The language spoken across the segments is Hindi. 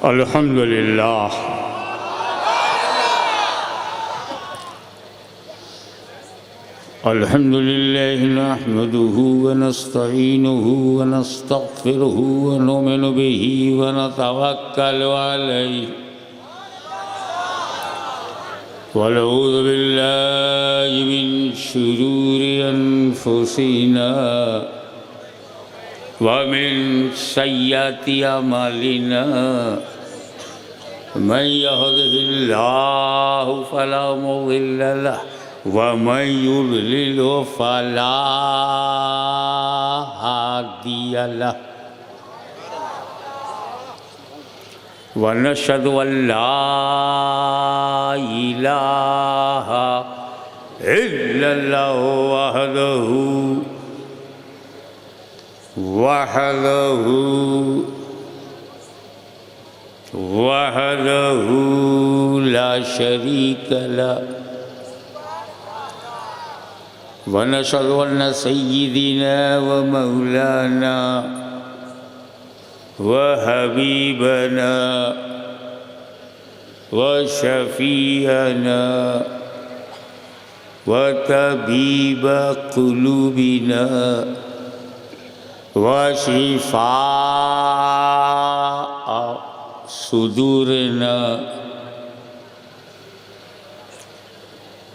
अल्हम्दुलिल्लाह अल्हम्दुलिल्लाह नहमदुहु व नस्तईनुहु व नस्तगफिरुहु व नुमिनु बिही व नतवक्कलु अलैहि व नऊज़ु बिल्लाहि मिन शुरूरि अनफुसिना व मिन सय्यिआति अमालिना मन यहदिहिल्लाहु फला मुज़िल्ल लहु व मन युद्लिलहु फला हादिय लहु व नशहदु अल्ला इलाहा इल्लल्लाहु वहदहु ला शरीक लहु व नशहदु अन्न सय्यिदना व मौलाना व हबीबना व शफीअना व तबीब क़ुलूबिना व शिफ़ा सुदूरना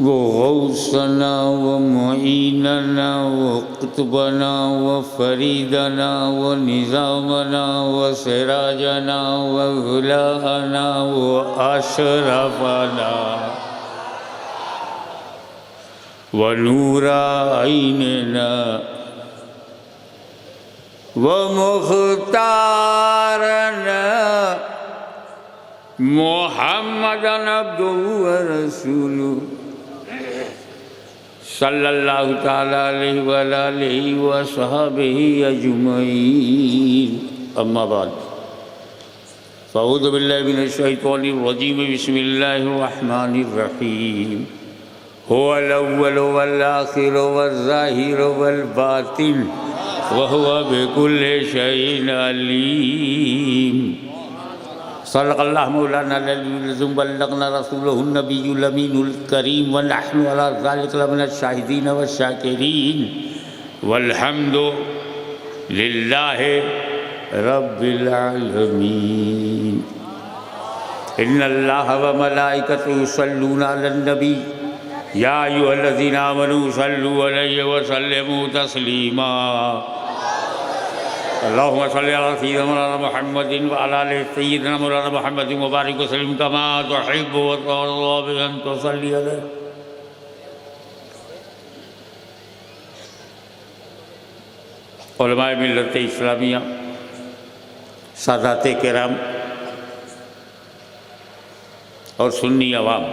व गौसना व मुईनना व कुतुबना व फरीदना व निज़ामना व सिराजना व गुलाना व अशरफना व नूराइनना व मुख्तारना मुहम्मदन अब्दुहु व रसूलुहु सल्लल्लाहु ताला अलैहि व आलिहि व सहाबिहि अजमईन अम्मा बाद फ़अऊज़ु बिल्लाहि मिनश शैतानिर रजीम बिस्मिल्लाहिर रहमानिर रहीम हुवल अव्वलु वल आखिरु वज़ ज़ाहिरु वल बातिन व हुवा बिकुल्लि शैइन अलीम सल्लल्लाहु मौलाना अल-अज़ीम बल्लगना रसूलुहुन नबियुल अमीनुल करीम व नहनु अला ज़ालिका लमिनश शाहिदीन व शाकिरीन वल्हम्दु लिल्लाहि रब्बिल आलमीन इन्नल्लाहा व मलाइकतहु युसल्लूना अलन नबी या अय्युहल्लज़ीना आमनू सल्लु अलैहि व सल्लिमू तस्लीमा अल्लाहुम्मा सल्लि अला सय्यिदिना मौलाना मुहम्मदिन व अला आलि सय्यिदिना मौलाना मुहम्मदिन व बारिक व सल्लिम कमा तुहिब्बु व तर्ज़ा बि अन तुसल्ली अलैहि। उलमाए मिल्लत इस्लामिया, सादात किराम और सुन्नी अवाम,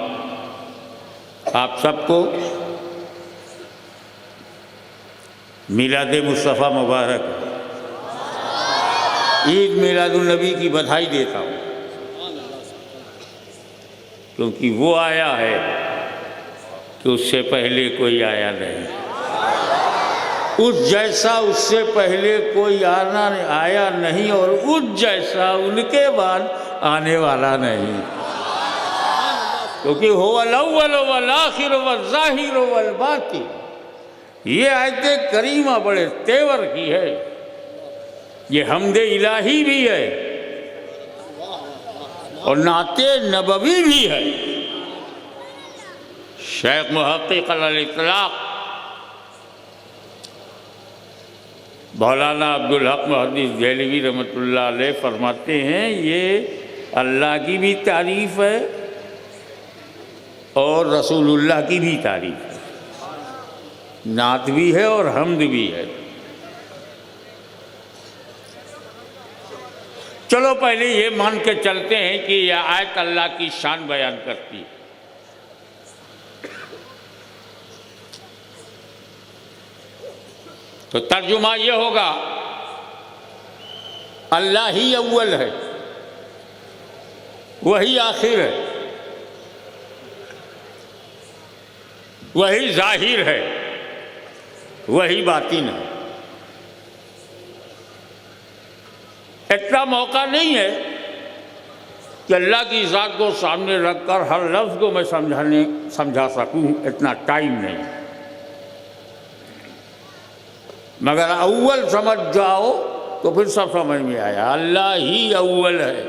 आप सबको मिलाद मुस्तफ़ा मुबारक ईद मिलादुन्नबी की बधाई देता हूँ, क्योंकि वो आया है कि उससे पहले कोई आया नहीं, उस जैसा उससे पहले कोई आया नहीं और उस जैसा उनके बाद आने वाला नहीं, क्योंकि हुवल अव्वल वल आखिर वज़ ज़ाहिर वल बातिन। ये आयते करीमा बड़े तेवर की है, ये हमदे इलाही भी है और नाते नबवी भी है। शेख मुहक्किक अल-इतलाक़ मौलाना अब्दुल हक मुहद्दिस देहलवी रहमतुल्लाह अलैह फरमाते हैं, ये अल्लाह की भी तारीफ़ है और रसूलुल्लाह की भी तारीफ़ है, नात भी है और हम्द भी है। चलो पहले ये मान के चलते हैं कि यह आयत अल्लाह की शान बयान करती है। तो तर्जुमा ये होगा, अल्लाह ही अव्वल है, वही आखिर है, वही जाहिर है, वही बातिन है। इतना मौका नहीं है कि अल्लाह की ज़ात को सामने रखकर हर लफ्ज़ को मैं समझा सकूं, इतना टाइम नहीं। मगर अव्वल समझ जाओ तो फिर सब समझ में आया, अल्लाह ही अव्वल है।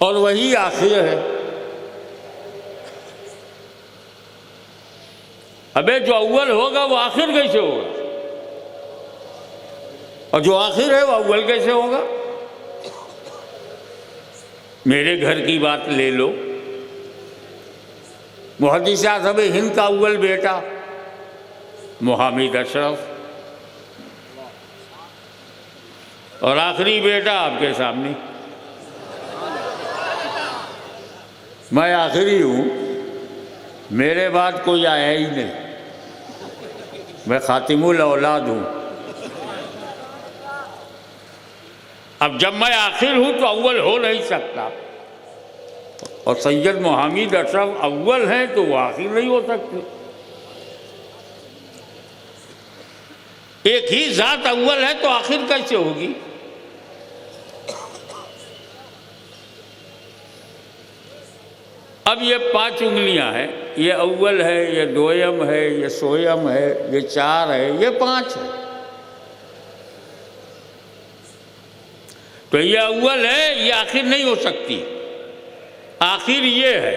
और वही आखिर है। अबे जो अव्वल होगा वो आखिर कैसे होगा, और जो आखिर है वो अव्वल कैसे होगा? मेरे घर की बात ले लो, मुहद्दिस आज़म हिंद का अव्वल बेटा मोहम्मद अशरफ, और आखिरी बेटा आपके सामने मैं आखिरी हूँ, मेरे बाद कोई आया ही नहीं, मैं खातिमुल औलाद हूँ। अब जब मैं आखिर हूँ तो अव्वल हो नहीं सकता, और सैयद मोहम्मद अशरफ अव्वल हैं तो वो आखिर नहीं हो सकते। एक ही ज़ात अव्वल है तो आखिर कैसे होगी? अब ये 5 उंगलियां हैं, ये अव्वल है, ये दोयम है, ये सोयम है, ये 4 है, ये 5 है। तो ये अव्वल है, ये आखिर नहीं हो सकती। आखिर ये है,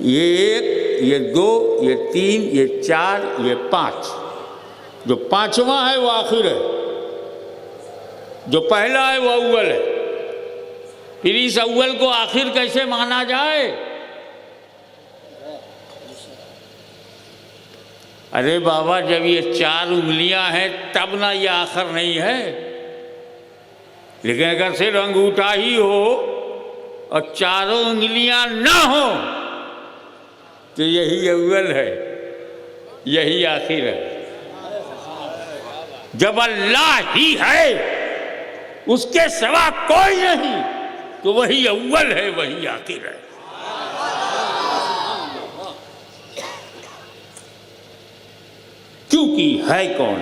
ये 1, ये 2, ये 3, ये 4, ये 5। जो 5वां है वो आखिर है, जो पहला है वो अव्वल है। फिर इस अव्वल को आखिर कैसे माना जाए? अरे बाबा, जब ये 4 उंगलियां हैं तब ना ये आखिर नहीं है। लेकिन अगर सिर्फ अंगूठा ही हो और 4 उंगलियां ना हो तो यही अव्वल है, यही आखिर है। जब अल्लाह ही है, उसके सिवा कोई नहीं, तो वही अव्वल है, वही आखिर है। क्योंकि है कौन?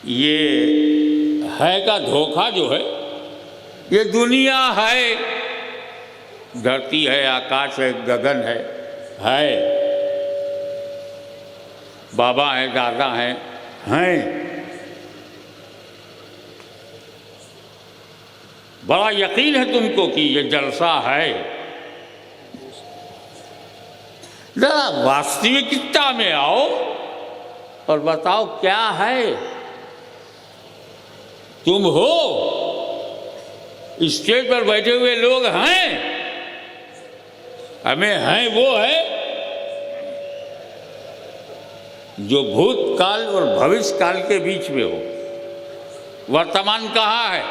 ये है का धोखा जो है, ये दुनिया है, धरती है, आकाश है, गगन है, बाबा हैं, दादा हैं। बड़ा यकीन है तुमको कि ये जलसा है। जरा वास्तविकता में आओ और बताओ क्या है। तुम हो, स्टेज पर बैठे हुए लोग हैं, हमें हैं वो है जो भूतकाल और भविष्य काल के बीच में हो। वर्तमान कहाँ है?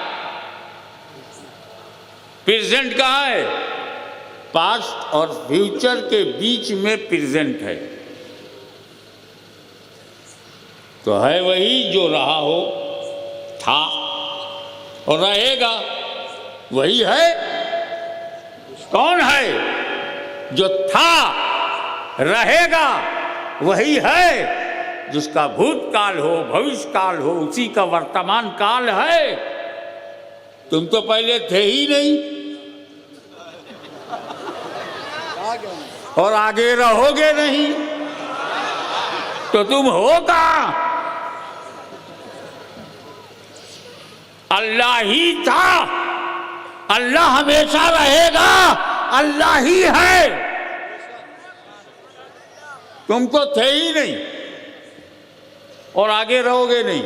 प्रेजेंट कहाँ है? पास्ट और फ्यूचर के बीच में प्रेजेंट है। तो है वही जो रहा हो, था और रहेगा, वही है। कौन है? जो था, रहेगा, वही है। जिसका भूतकाल हो, भविष्य काल हो, उसी का वर्तमान काल है। तुम तो पहले थे ही नहीं और आगे रहोगे नहीं, तो तुम होगा। अल्लाह ही था, अल्लाह हमेशा रहेगा, अल्लाह ही है। तुम तो थे ही नहीं और आगे रहोगे नहीं।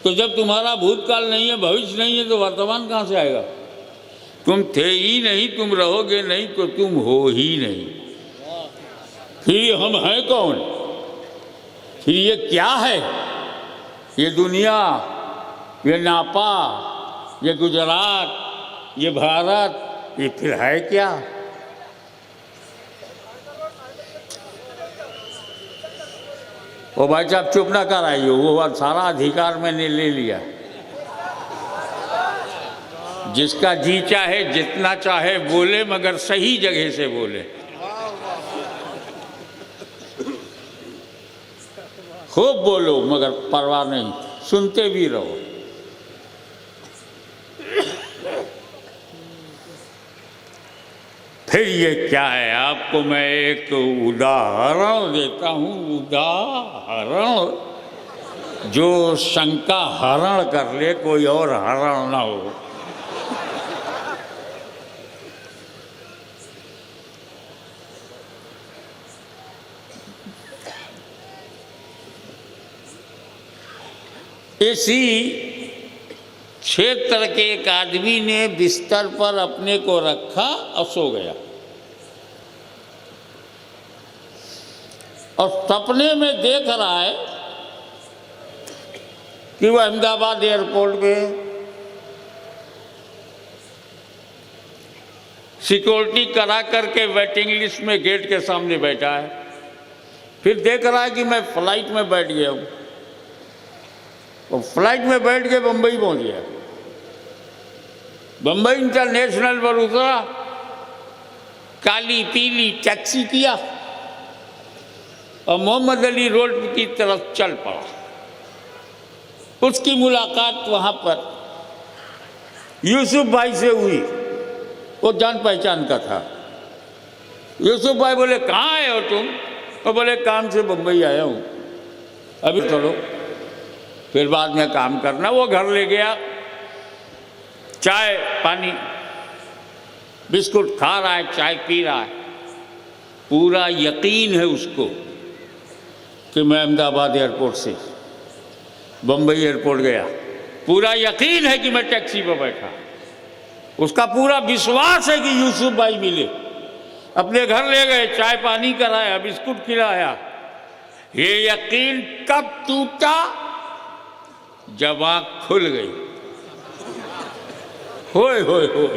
तो जब तुम्हारा भूतकाल नहीं है, भविष्य नहीं है, तो वर्तमान कहाँ से आएगा? तुम थे ही नहीं, तुम रहोगे नहीं, तो तुम हो ही नहीं। फिर हम हैं कौन? फिर ये क्या है? ये दुनिया, ये नापा, ये गुजरात, ये भारत, ये फिर है क्या? वो भाई साहब चुप ना कर आइए, वो सारा अधिकार मैंने ले लिया। जिसका जी चाहे जितना चाहे बोले, मगर सही जगह से बोले। खूब बोलो मगर परवाह नहीं, सुनते भी रहो। फिर ये क्या है, आपको मैं एक उदाहरण देता हूँ, उदाहरण जो शंका हरण कर ले, कोई और हरण ना हो। इसी क्षेत्र के एक आदमी ने बिस्तर पर अपने को रखा और सो गया, और सपने में देख रहा है कि वह अहमदाबाद एयरपोर्ट पे सिक्योरिटी करा करके वेटिंग लिस्ट में गेट के सामने बैठा है। फिर देख रहा है कि मैं फ्लाइट में बैठ गया हूँ, और फ्लाइट में बैठ के बम्बई पहुँच गया। बम्बई इंटरनेशनल पर उतरा, काली पीली टैक्सी किया और मोहम्मद अली रोड की तरफ चल पड़ा। उसकी मुलाकात वहाँ पर यूसुफ भाई से हुई, वो जान पहचान का था। यूसुफ भाई बोले, कहाँ आए हो तुम? तो बोले, काम से बम्बई आया हूँ, अभी चलो, फिर बाद में काम करना। वो घर ले गया, चाय पानी बिस्कुट खा रहा है, चाय पी रहा है। पूरा यकीन है उसको कि मैं अहमदाबाद एयरपोर्ट से बम्बई एयरपोर्ट गया, पूरा यकीन है कि मैं टैक्सी पर बैठा। उसका पूरा विश्वास है कि यूसुफ भाई मिले, अपने घर ले गए, चाय पानी कराया, बिस्कुट खिलाया। ये यकीन कब टूटा? जब आँख खुल गई। होए होए होए,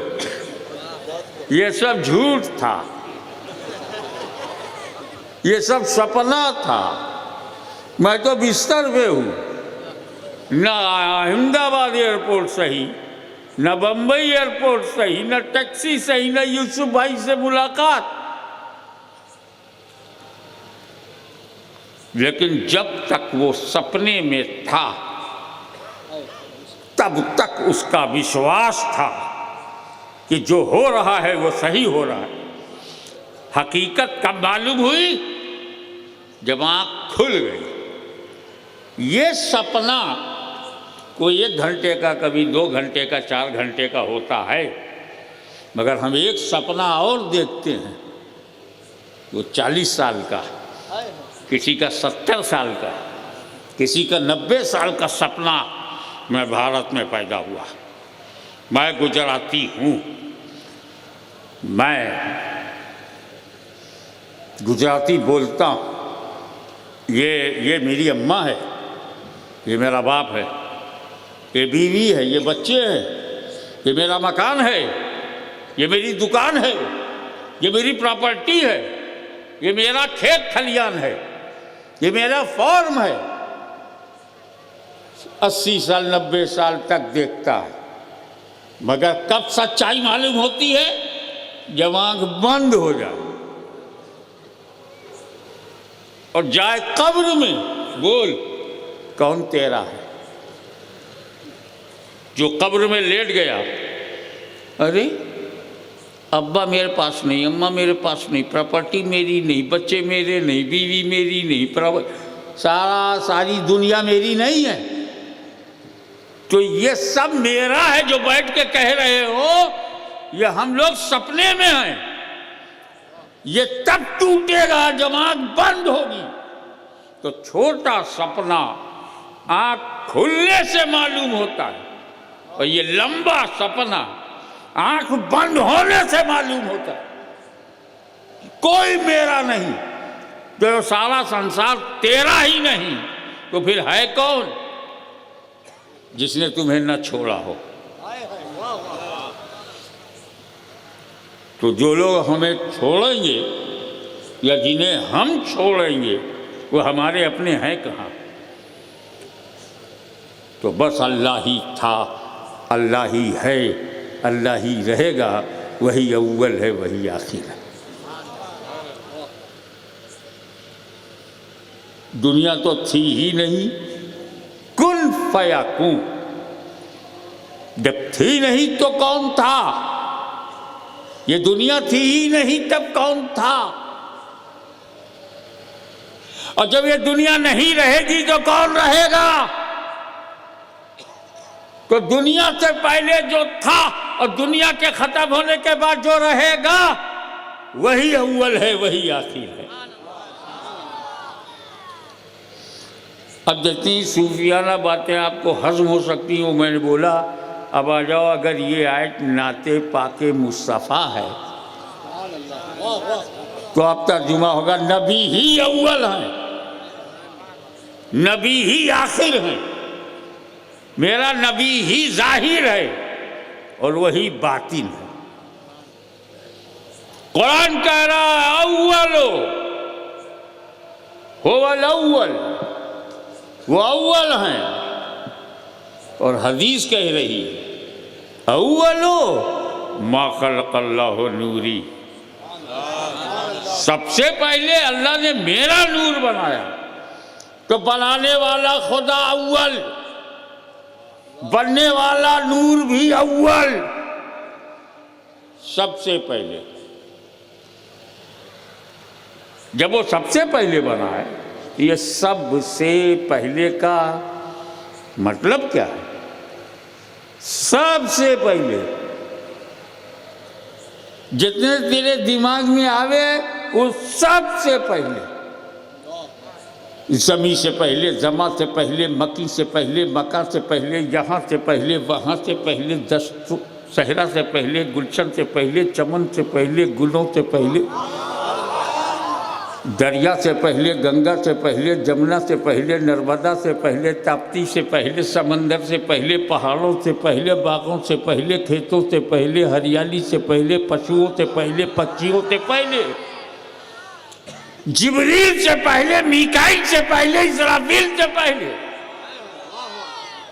ये सब झूठ था, ये सब सपना था। मैं तो बिस्तर पे हूँ, न अहमदाबाद एयरपोर्ट सही, न बम्बई एयरपोर्ट सही, न टैक्सी सही, न यूसुफ भाई से मुलाकात। लेकिन जब तक वो सपने में था तब तक उसका विश्वास था कि जो हो रहा है वो सही हो रहा है। हकीकत कब मालूम हुई? जब आँख खुल गई। ये सपना कोई 1 घंटे का, कभी 2 घंटे का, 4 घंटे का होता है, मगर हम एक सपना और देखते हैं, वो 40 साल का, किसी का 70 साल का, किसी का 90 साल का सपना। मैं भारत में पैदा हुआ, मैं गुजराती हूँ, मैं गुजराती बोलता हूँ, ये मेरी अम्मा है, ये मेरा बाप है, ये बीवी है, ये बच्चे हैं, ये मेरा मकान है, ये मेरी दुकान है, ये मेरी प्रॉपर्टी है, ये मेरा खेत खलियान है, ये मेरा फॉर्म है। 80 साल 90 साल तक देखता है, मगर कब सच्चाई मालूम होती है? जब आँख बंद हो जाए और जाए कब्र में, बोल कौन तेरा है? जो कब्र में लेट गया, अरे अब्बा मेरे पास नहीं, अम्मा मेरे पास नहीं, प्रॉपर्टी मेरी नहीं, बच्चे मेरे नहीं, बीवी मेरी नहीं, सारी दुनिया मेरी नहीं है, तो ये सब मेरा है जो बैठ के कह रहे हो, ये हम लोग सपने में हैं। ये तब टूटेगा जब आँख बंद होगी। तो छोटा सपना आँख खुलने से मालूम होता है, और ये लंबा सपना आँख बंद होने से मालूम होता है। कोई मेरा नहीं, जो सारा संसार तेरा ही नहीं, तो फिर है कौन जिसने तुम्हें न छोड़ा हो? तो जो लोग हमें छोड़ेंगे या जिन्हें हम छोड़ेंगे, वो हमारे अपने हैं कहाँ? तो बस अल्लाह ही था, अल्लाह ही है, अल्लाह ही रहेगा, वही अव्वल है वही आखिर है। दुनिया तो थी ही नहीं, कुन फयाकुन, जब थी नहीं तो कौन था? ये दुनिया थी ही नहीं तब कौन था? और जब ये दुनिया नहीं रहेगी तो कौन रहेगा? तो दुनिया से पहले जो था और दुनिया के खत्म होने के बाद जो रहेगा वही अव्वल है वही आखिर है। अब जितनी सूफियाना बातें आपको हज़म हो सकती हो मैंने बोला। अब आ जाओ, अगर ये आयत नाते पाके मुस्तफ़ा है तो अब तर्जुमा होगा नबी ही अव्वल हैं, नबी ही आखिर हैं, मेरा नबी ही जाहिर है और वही बातिन है। कुरान कह रहा है अव्वलो हुवल अव्वल, वो अव्वल हैं, और हदीस कह रही है अव्वलो मा खलक़ल्लाहु नूरी, सबसे पहले अल्लाह ने मेरा नूर बनाया। तो बनाने वाला खुदा अव्वल, बनने वाला नूर भी अव्वल, सबसे पहले। जब वो सबसे पहले बना है, ये सबसे पहले का मतलब क्या है? सबसे पहले जितने तेरे दिमाग में आवे वो सबसे पहले, ज़मी से पहले, जमा से पहले, मकी से पहले, मका से पहले, यहाँ से पहले, वहाँ से पहले, दस्त सहरा से पहले, गुलशन से पहले, चमन से पहले, गुलों से पहले, दरिया से पहले, गंगा से पहले, जमुना से पहले, नर्मदा से पहले, ताप्ती से पहले, समंदर से पहले, पहाड़ों से पहले, बागों से पहले, खेतों से पहले, हरियाली से पहले, पशुओं से पहले, पक्षियों से पहले, जिब्रील से पहले, मीकाईल से पहले, इस्राफील से पहले,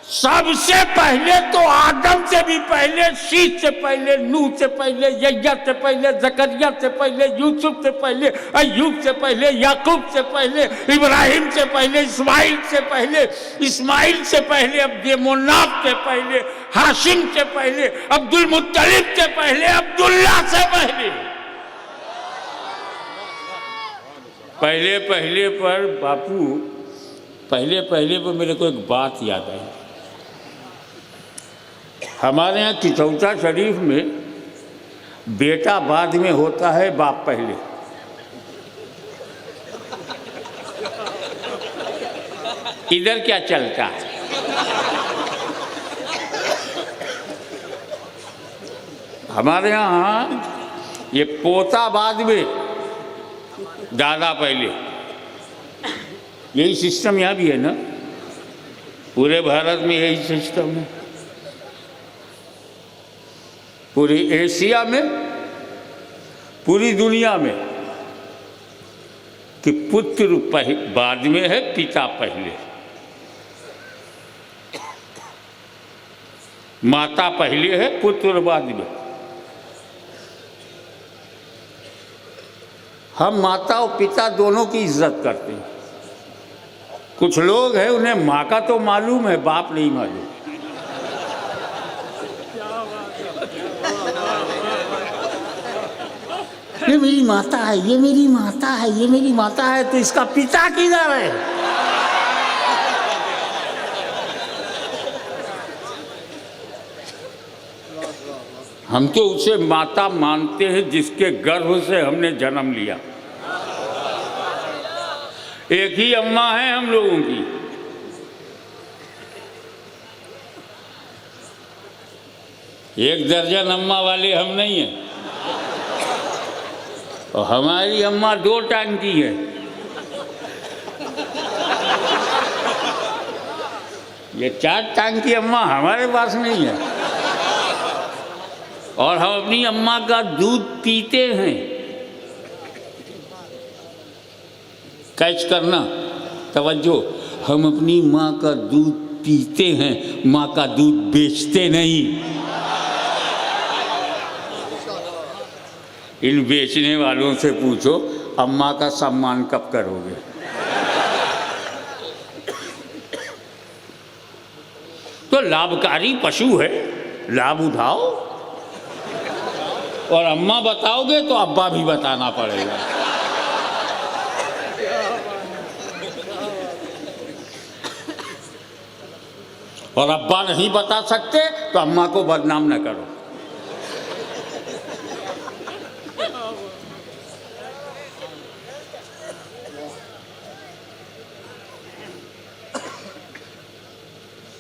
सबसे पहले तो आदम से भी पहले, शीश से पहले, नूह से पहले, यह्या से पहले, जकरिया से पहले, यूसुफ से पहले, अय्यूब से पहले, याकूब से पहले, इब्राहिम से पहले, इस्माइल से पहले, इस्माइल से पहले, अब्दे मुन्नाफ से पहले, हाशिम से पहले, अब्दुल मुत्तलिब से पहले, अब्दुल्ला से पहले। पहले पहले पर बापू, पहले पहले पर मेरे को एक बात याद आई। हमारे यहाँ किचौचा शरीफ में बेटा बाद में होता है, बाप पहले। इधर क्या चलता है? हमारे यहाँ ये पोता बाद में, दादा पहले। यही सिस्टम यहाँ भी है ना, पूरे भारत में यही सिस्टम है, पूरी एशिया में, पूरी दुनिया में, कि पुत्र बाद में है, पिता पहले, माता पहले है, पुत्र बाद में। हम माता और पिता दोनों की इज्जत करते हैं। कुछ लोग हैं उन्हें माँ का तो मालूम है, बाप नहीं मालूम। ये मेरी माता है, ये मेरी माता है, ये मेरी माता है, तो इसका पिता किधर है? हम तो उसे माता मानते हैं जिसके गर्भ से हमने जन्म लिया। एक ही अम्मा है हम लोगों की। एक दर्जन अम्मा वाले हम नहीं हैं, और हमारी अम्मा 2 टांग की है। ये 4 टांग की अम्मा हमारे पास नहीं है, और हम अपनी अम्मा का दूध पीते हैं। कैच करना, तवज्जो, हम अपनी माँ का दूध पीते हैं, माँ का दूध बेचते नहीं। इन बेचने वालों से पूछो अम्मा का सम्मान कब करोगे। तो लाभकारी पशु है, लाभ उठाओ। और अम्मा बताओगे तो अब्बा भी बताना पड़ेगा। और अब्बा नहीं बता सकते तो अम्मा को बदनाम न करो।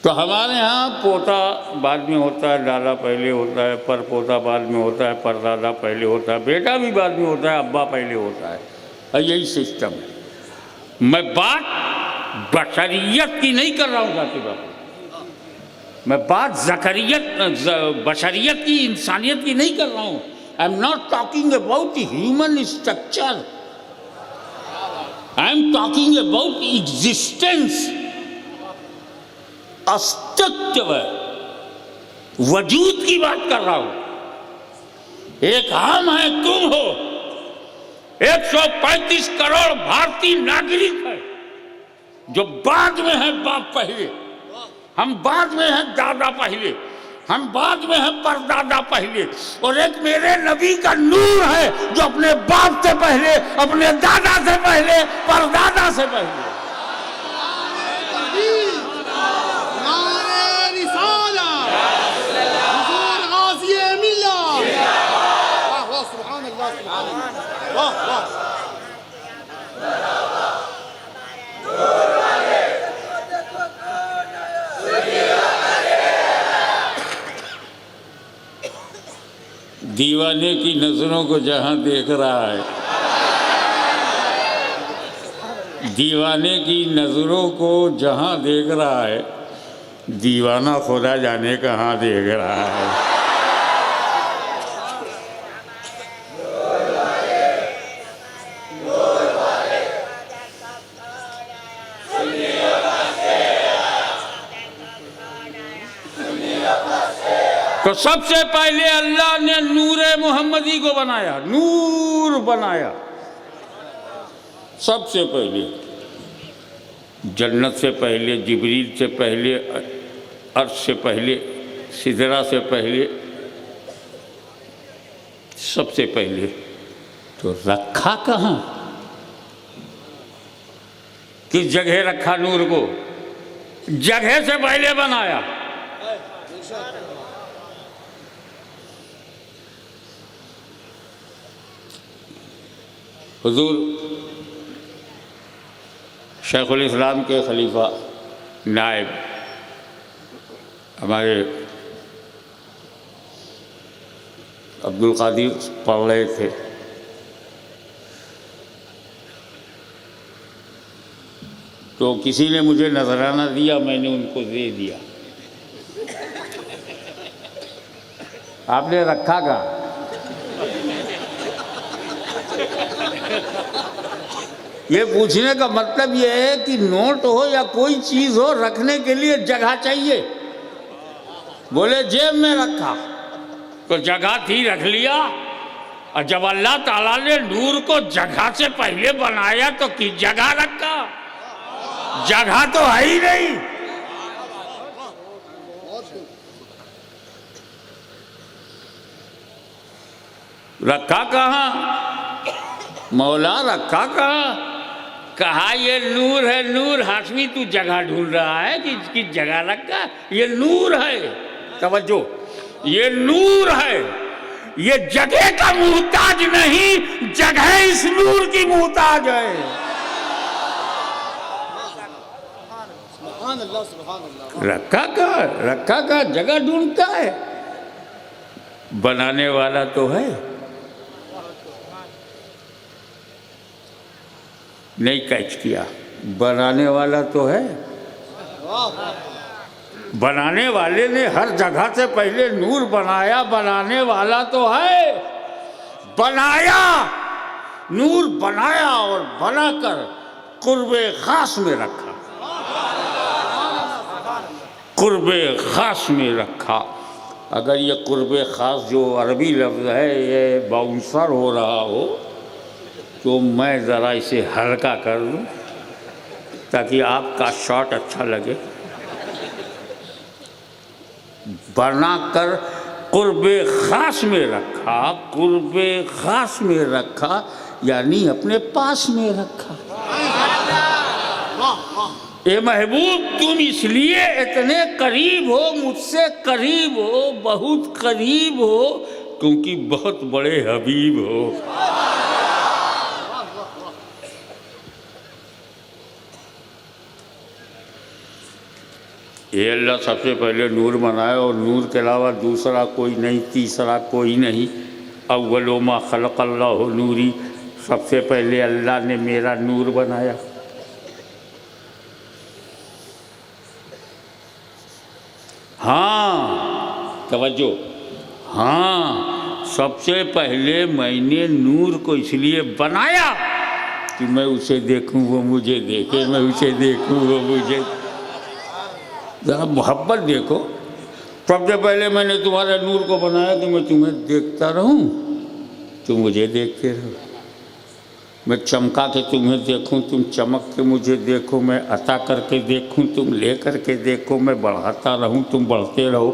तो हमारे यहाँ पोता बाद में होता है, दादा पहले होता है, पर पोता बाद में होता है, परदादा पहले होता है, बेटा भी बाद में होता है, अब्बा पहले होता है। यही सिस्टम है। मैं बात बशरियत की नहीं कर रहा हूँ जाति बाबू, मैं बात बशरियत की, इंसानियत की नहीं कर रहा हूँ। I am not talking about human structure, I am talking about existence, अस्तित्व, वजूद की बात कर रहा हूं। एक हम है, तुम हो, 135 करोड़ भारतीय नागरिक है जो बाद में है बाप पहले, हम बाद में हैं दादा पहले, हम बाद में हैं परदादा पहले, और एक मेरे नबी का नूर है जो अपने बाप से पहले, अपने दादा से पहले, परदादा से पहले। दीवाने की नजरों को जहां देख रहा है, दीवाने की नजरों को जहां देख रहा है, दीवाना खुदा जाने कहां देख रहा है। तो सबसे पहले अल्लाह ने नूरे मोहम्मदी को बनाया, नूर बनाया सबसे पहले। जन्नत से पहले, जिब्रील से पहले, अर्श से पहले, सिदरा से पहले, सबसे पहले। तो रखा कहाँ, किस जगह रखा नूर को? जगह से पहले बनाया। हुजूर शेखुल इस्लाम के खलीफा नायब हमारे अब्दुल कादिर पढ़ रहे थे, तो किसी ने मुझे नजराना दिया, मैंने उनको दे दिया। आपने रखा कहाँ? ये पूछने का मतलब ये है कि नोट हो या कोई चीज हो, रखने के लिए जगह चाहिए। बोले जेब में रखा, तो जगह थी, रख लिया। और जब अल्लाह ताला ने नूर को जगह से पहले बनाया तो किस जगह रखा? जगह तो है ही नहीं। रखा कहाँ? मौला रखा कहाँ? कहा ये नूर है, नूर। हाशमी तू जगह ढूंढ रहा है कि किस जगह रखा? ये नूर है, तवज्जो, ये नूर है। ये जगह का मुहताज नहीं, जगह इस नूर की मुहताज है। रखा का जगह ढूंढता है, बनाने वाला तो है। नहीं कैच किया, बनाने वाला तो है। बनाने वाले ने हर जगह से पहले नूर बनाया, बनाने वाला तो है। बनाया, नूर बनाया और बनाकर कुर्बे खास में रखा, कुर्बे खास में रखा। अगर ये कुर्ब ख़ास जो अरबी लफ्ज़ है ये बाउंसर हो रहा हो तो मैं ज़रा इसे हल्का कर दूँ ताकि आपका शॉट अच्छा लगे, बना कर कुर्ब ख़ास में रखा, कुर्ब ख़ास में रखा यानी अपने पास में रखा। ए महबूब तुम इसलिए इतने करीब हो, मुझसे करीब हो, बहुत करीब हो, क्योंकि बहुत बड़े हबीब हो। ये अल्लाह सबसे पहले नूर बनाया और नूर के अलावा दूसरा कोई नहीं, तीसरा कोई नहीं। अव्वलो मा खलक़ल्लाहु नूरी, सबसे पहले अल्लाह ने मेरा नूर बनाया। हाँ तवज्जो, हाँ सबसे पहले मैंने नूर को इसलिए बनाया कि मैं उसे देखूं वो मुझे देखे, मैं उसे देखूं वो मुझे। ज़रा मोहब्बत देखो, सबसे पहले मैंने तुम्हारे नूर को बनाया कि मैं तुम्हें देखता रहूं, तुम मुझे देखते रहो। मैं चमका के तुम्हें देखूं, तुम चमक के मुझे देखो। मैं अता करके देखूं, तुम ले करके देखो। मैं बढ़ाता रहूं, तुम बढ़ते रहो।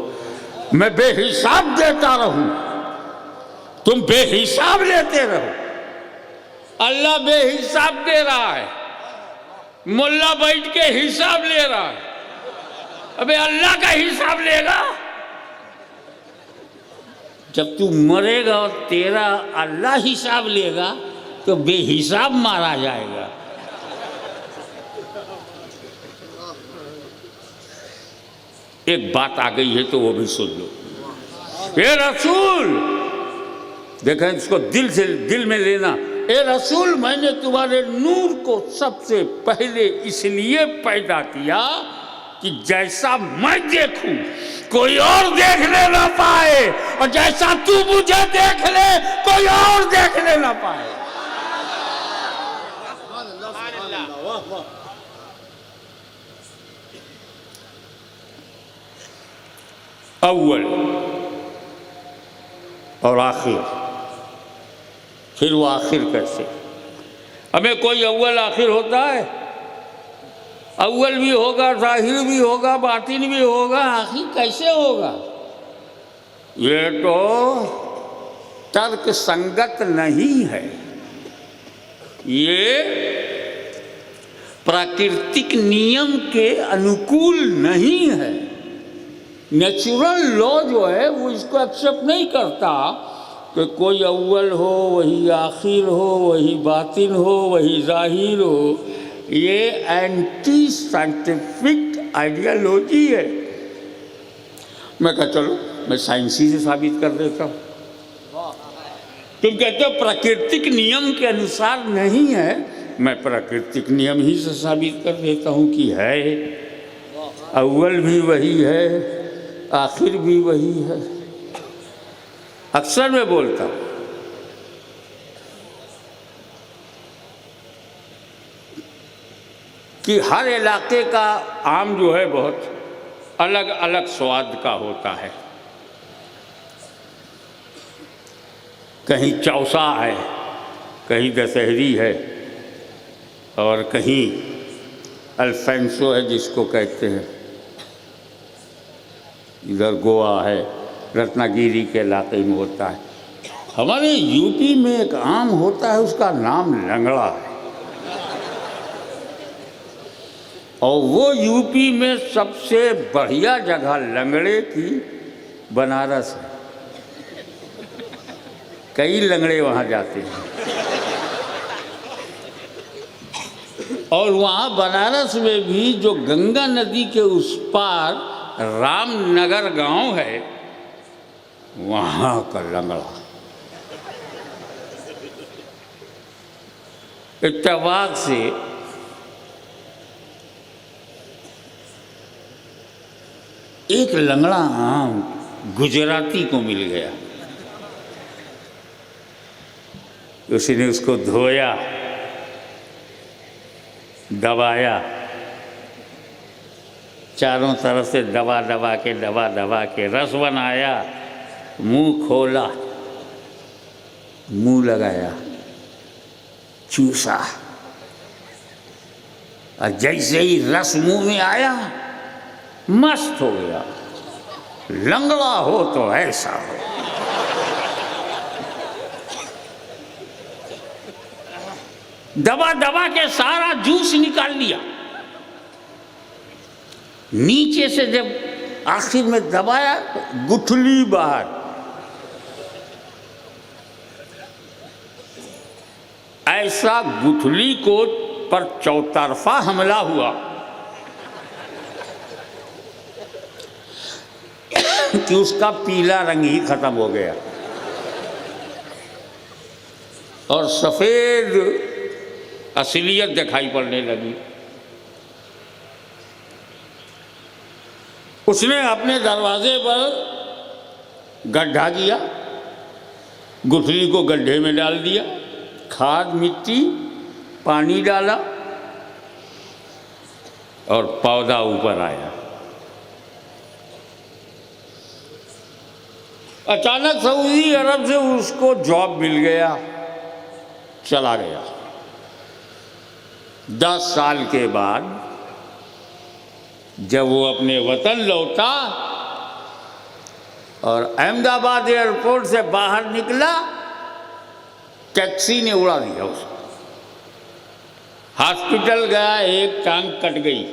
मैं बेहिसाब देता रहूं, तुम बेहिसाब लेते रहो। अल्लाह बेहिसाब दे रहा है, मुल्ला बैठ के हिसाब ले रहा है। अबे अल्लाह का हिसाब लेगा? जब तू मरेगा और तेरा अल्लाह हिसाब लेगा तो बेहिसाब मारा जाएगा। एक बात आ गई है तो वो भी सुन लो। ए रसूल, देखें इसको दिल में लेना। ए रसूल, मैंने तुम्हारे नूर को सबसे पहले इसलिए पैदा किया कि जैसा मैं देखूं कोई और देखने ना पाए, और जैसा तू मुझे देख ले कोई और देखने ना पाए। अव्वल और आखिर, फिर वो आखिर कैसे? हमें कोई अव्वल आखिर होता है? अव्वल भी होगा, ज़ाहिर भी होगा, बातिन भी होगा, आखिर कैसे होगा? ये तो तर्क संगत नहीं है, ये प्राकृतिक नियम के अनुकूल नहीं है। नेचुरल लॉ जो है वो इसको एक्सेप्ट नहीं करता कि कोई अव्वल हो, वही आखिर हो, वही बातिन हो, वही ज़ाहिर हो। ये एंटी साइंटिफिक आइडियोलॉजी है। मैं कहा चलो मैं साइंसी से साबित कर देता हूँ। तुम कहते हो प्राकृतिक नियम के अनुसार नहीं है, मैं प्राकृतिक नियम ही से साबित कर देता हूँ कि है। अव्वल भी वही है, आखिर भी वही है। अक्सर मैं बोलता हूँ कि हर इलाके का आम जो है बहुत अलग अलग स्वाद का होता है। कहीं चौसा है, कहीं दशहरी है, और कहीं अल्फेंसो है जिसको कहते हैं। इधर गोवा है, रत्नागिरी के इलाके में होता है। हमारे यूपी में एक आम होता है, उसका नाम लंगड़ा है, और वो यूपी में सबसे बढ़िया जगह लंगड़े की बनारस है। कई लंगड़े वहाँ जाते हैं, और वहाँ बनारस में भी जो गंगा नदी के उस पार रामनगर गांव है, वहाँ का लंगड़ा इत्तेफाक से एक लंगड़ा आम गुजराती को मिल गया। उसने उसको धोया, दबाया, चारों तरफ से दबा दबा के रस बनाया, मुंह खोला, मुंह लगाया, चूसा, और जैसे ही रस मुंह में आया मस्त हो गया। लंगड़ा हो तो ऐसा हो। दबा दबा के सारा जूस निकाल लिया। नीचे से जब आखिर में दबाया, गुठली बाहर। ऐसा गुठली को पर चौतरफा हमला हुआ कि उसका पीला रंग ही खत्म हो गया और सफेद असलियत दिखाई पड़ने लगी। उसने अपने दरवाजे पर गड्ढा किया, गुठली को गड्ढे में डाल दिया, खाद मिट्टी पानी डाला और पौधा ऊपर आया। अचानक सऊदी अरब से उसको जॉब मिल गया, चला गया। 10 साल के बाद जब वो अपने वतन लौटा और अहमदाबाद एयरपोर्ट से बाहर निकला, टैक्सी ने उड़ा दिया उसको। हॉस्पिटल गया, एक टांग कट गई।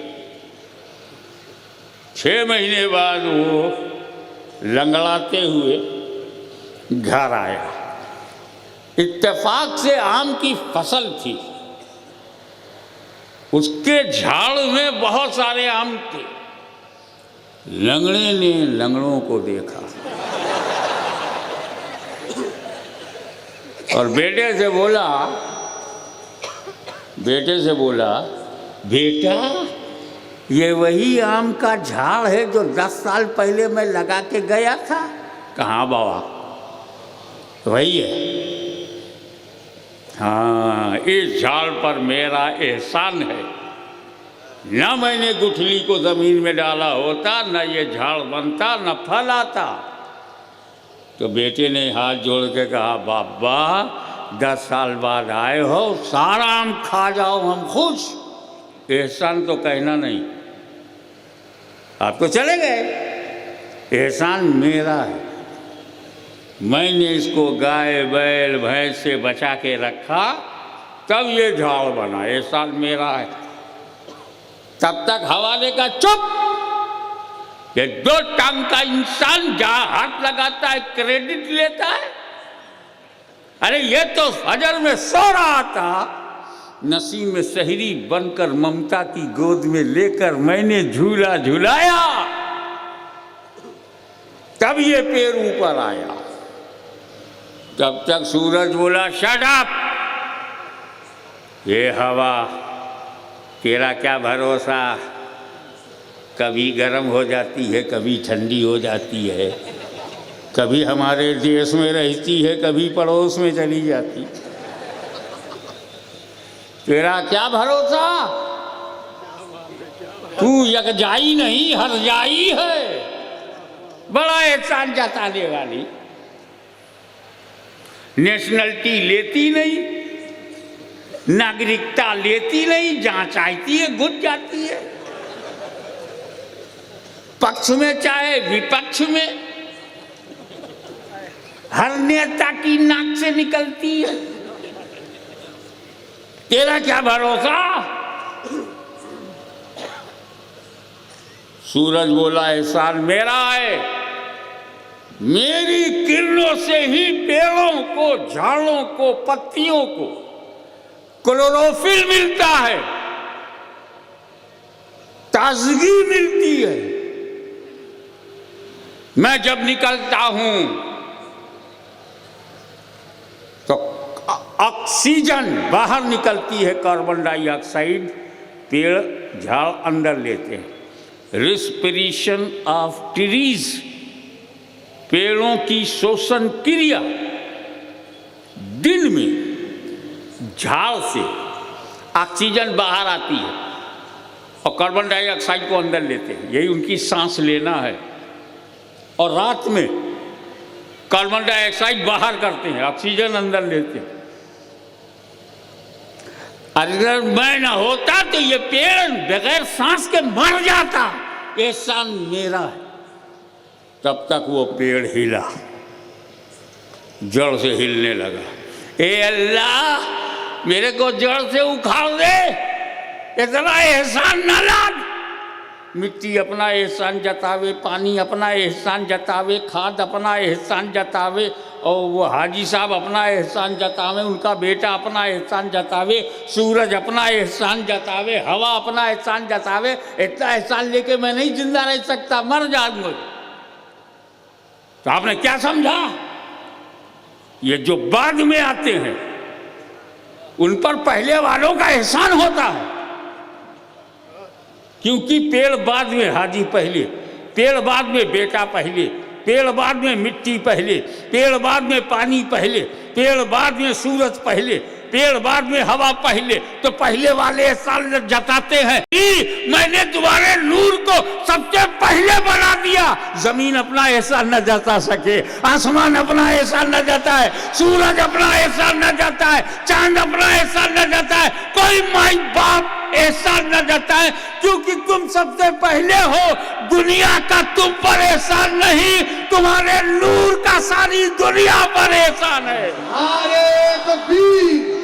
6 महीने बाद वो लंगड़ाते हुए घर आया। इत्तेफाक से आम की फसल थी, उसके झाड़ में बहुत सारे आम थे। लंगड़े ने लंगड़ों को देखा और बेटे से बोला, बेटा ये वही आम का झाड़ है जो 10 साल पहले मैं लगा के गया था। कहाँ बाबा, वही है। हाँ, इस झाड़ पर मेरा एहसान है, न मैंने गुठली को जमीन में डाला होता, न ये झाड़ बनता, न फल आता। तो बेटे ने हाथ जोड़ के कहा, बाबा 10 साल बाद आए हो, सारा आम खा जाओ, हम खुश। एहसान तो कहना नहीं, आप तो चले गए, एहसान मेरा है। मैंने इसको गाय बैल भैंस से बचा के रखा, तब ये झाड़ बना, एहसान मेरा है। तब तक हवाले का चुप। ये 2 टांग का इंसान जहां हाथ लगाता है क्रेडिट लेता है। अरे ये तो फजर में सो रहा था, नसीम में सहरी बनकर ममता की गोद में लेकर मैंने झूला झूलाया, तब ये पैर ऊपर आया। तब तक सूरज बोला, शट अप। ये हवा, तेरा क्या भरोसा, कभी गर्म हो जाती है, कभी ठंडी हो जाती है, कभी हमारे देश में रहती है, कभी पड़ोस में चली जाती। तेरा क्या भरोसा, तू यकजाई नहीं हरजाई है। बड़ा एहसान जताने वाली, नेशनलिटी लेती नहीं, नागरिकता लेती नहीं, जहां चाहती है घुस जाती है, पक्ष में चाहे विपक्ष में, हर नेता की नाक से निकलती है। तेरा क्या भरोसा। सूरज बोला, एहसान मेरा है, मेरी किरणों से ही पेड़ों को, झाड़ों को, पत्तियों को क्लोरोफिल मिलता है, ताजगी मिलती है। मैं जब निकलता हूं तो ऑक्सीजन बाहर निकलती है, कार्बन डाइऑक्साइड पेड़ झाड़ अंदर लेते हैं। रिस्पिरेशन ऑफ ट्रीज, पेड़ों की श्वसन क्रिया। दिन में झाड़ से ऑक्सीजन बाहर आती है और कार्बन डाइऑक्साइड को अंदर लेते हैं, यही उनकी सांस लेना है। और रात में कार्बन डाइऑक्साइड बाहर करते हैं, ऑक्सीजन अंदर लेते हैं। अगर मैं ना होता तो ये पेड़ बगैर सांस के मर जाता, एहसान मेरा है। तब तक वो पेड़ हिला, जड़ से हिलने लगा। ए अल्लाह मेरे को जड़ से उखाड़ दे, इतना एहसान न लाद। मिट्टी अपना एहसान जतावे, पानी अपना एहसान जतावे, खाद अपना एहसान जतावे, और वो हाजी साहब अपना एहसान जतावे, उनका बेटा अपना एहसान जतावे, सूरज अपना एहसान जतावे, हवा अपना एहसान जतावे। इतना एहसान लेके मैं नहीं जिंदा रह सकता, मर जाऊंगा। तो आपने क्या समझा? ये जो बाद में आते हैं उन पर पहले वालों का एहसान होता है, क्योंकि पेड़ बाद में, हाजी पहले, पेड़ बाद में, बेटा पहले, पेड़ बाद में, मिट्टी पहले, पेड़ बाद में, पानी पहले, पेड़ बाद में, सूरज पहले, पेड़ बाद में, हवा पहले। तो पहले वाले एहसान जताते हैं कि मैंने तुम्हारे नूर को सबसे पहले बना दिया। जमीन अपना एहसान न जता सके, आसमान अपना एहसान न जता है, सूरज अपना एहसान न जता है, चांद अपना एहसान न जता है, कोई माई बाप एहसान न जता है, क्योंकि तुम सबसे पहले हो। दुनिया का तुम पर एहसान नहीं, तुम्हारे नूर का सारी दुनिया पर एहसान है। नारे तकबीर,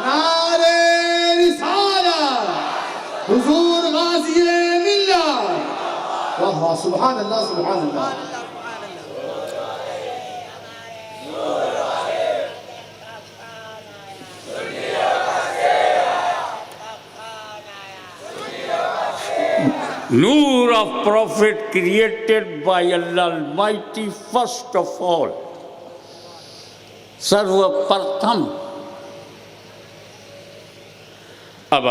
नारे रिसालत, हुजूर गाज़ी मिल्लत। वाह वाह, सुभान अल्लाह, सुभान अल्लाह। Noor of Prophet created by Allah Almighty first of all, सर्वप्रथम। अब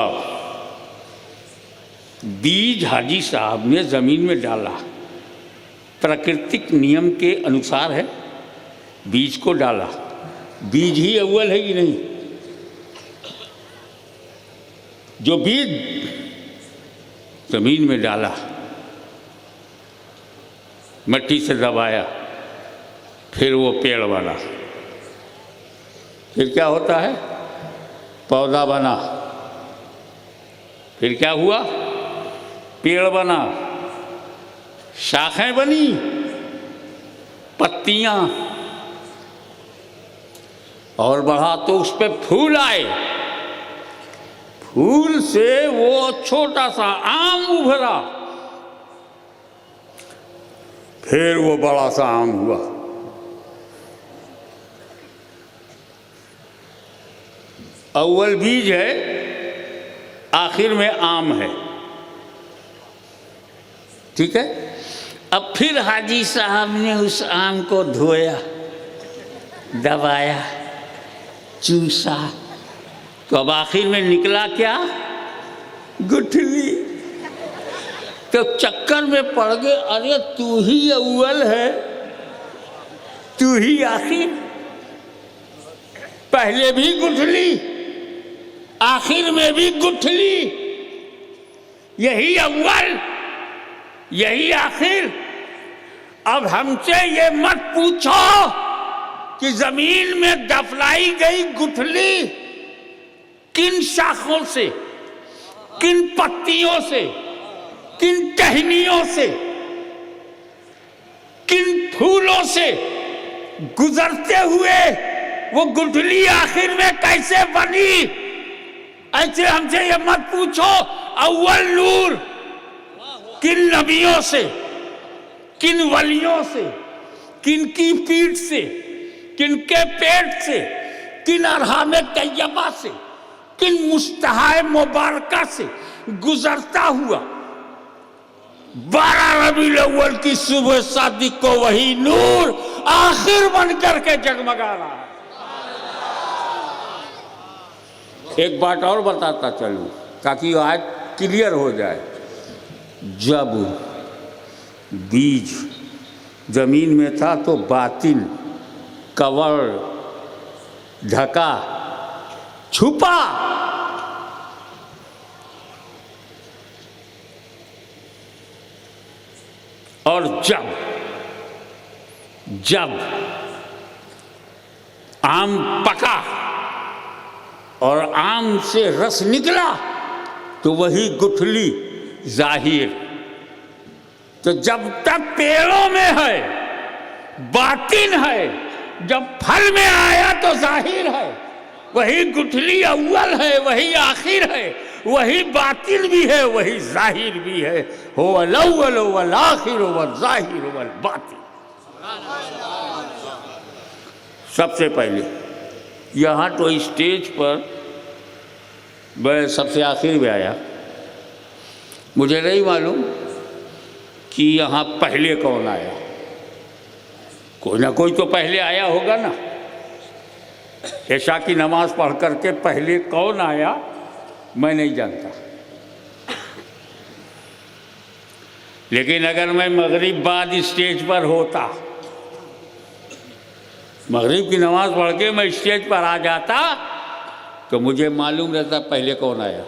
बीज हाजी साहब ने जमीन में डाला, प्राकृतिक नियम के अनुसार है, बीज को डाला। बीज ही अव्वल है कि नहीं? जो बीज जमीन में डाला, मिट्टी से दबाया, फिर वो पेड़ बना। फिर क्या होता है? पौधा बना। फिर क्या हुआ? पेड़ बना, शाखें बनी, पत्तियां, और बढ़ा तो उस पे फूल आए। फूल से वो छोटा सा आम उभरा, फिर वो बड़ा सा आम हुआ। अव्वल बीज है, आखिर में आम है। ठीक है। अब फिर हाजी साहब ने उस आम को धोया, दबाया, चूसा, तो अब आखिर में निकला क्या? गुठली। तो चक्कर में पड़ गए, अरे तू ही अव्वल है, तू ही आखिर, पहले भी गुठली, आखिर में भी गुठली, यही अव्वल, यही आखिर। अब हमसे ये मत पूछो कि जमीन में दफनाई गई गुठली किन शाखों से, किन पत्तियों से, किन टहनियों से, किन फूलों से गुजरते हुए वो गुठली आखिर में कैसे बनी। ऐसे हमसे ये मत पूछो। अव्वल नूर किन नबियों से, किन वलियों से, किन की पीठ से, किन के पेट से, किन अरहाम तैयबा से, किन मुस्तहाए मुबारका से गुजरता हुआ 12 रबीउल अव्वल की सुबह सादिक को वही नूर आखिर बनकर के जगमगा रहा है। एक बात और बताता चलूं ताकि आज क्लियर हो जाए। जब बीज जमीन में था तो बातिन, कवर, ढका, छुपा, और जब आम पका और आम से रस निकला तो वही गुठली जाहिर। तो जब तक पेड़ों में है बातिन है, जब फल में आया तो जाहिर है। वही गुठली अव्वल है, वही आखिर है, वही बातिन भी है, वही जाहिर भी है। हो अल-अव्वल वल आखिर वल जाहिर वल बातिन। सबसे पहले यहाँ तो स्टेज पर मैं सबसे आखिर में आया। मुझे नहीं मालूम कि यहाँ पहले कौन आया। कोई ना कोई तो पहले आया होगा ना। ऐशा की नमाज पढ़ करके पहले कौन आया मैं नहीं जानता। लेकिन अगर मैं मगरिब बाद स्टेज पर होता, मगरिब की नमाज पढ़ के मैं स्टेज पर आ जाता, तो मुझे मालूम रहता पहले कौन आया,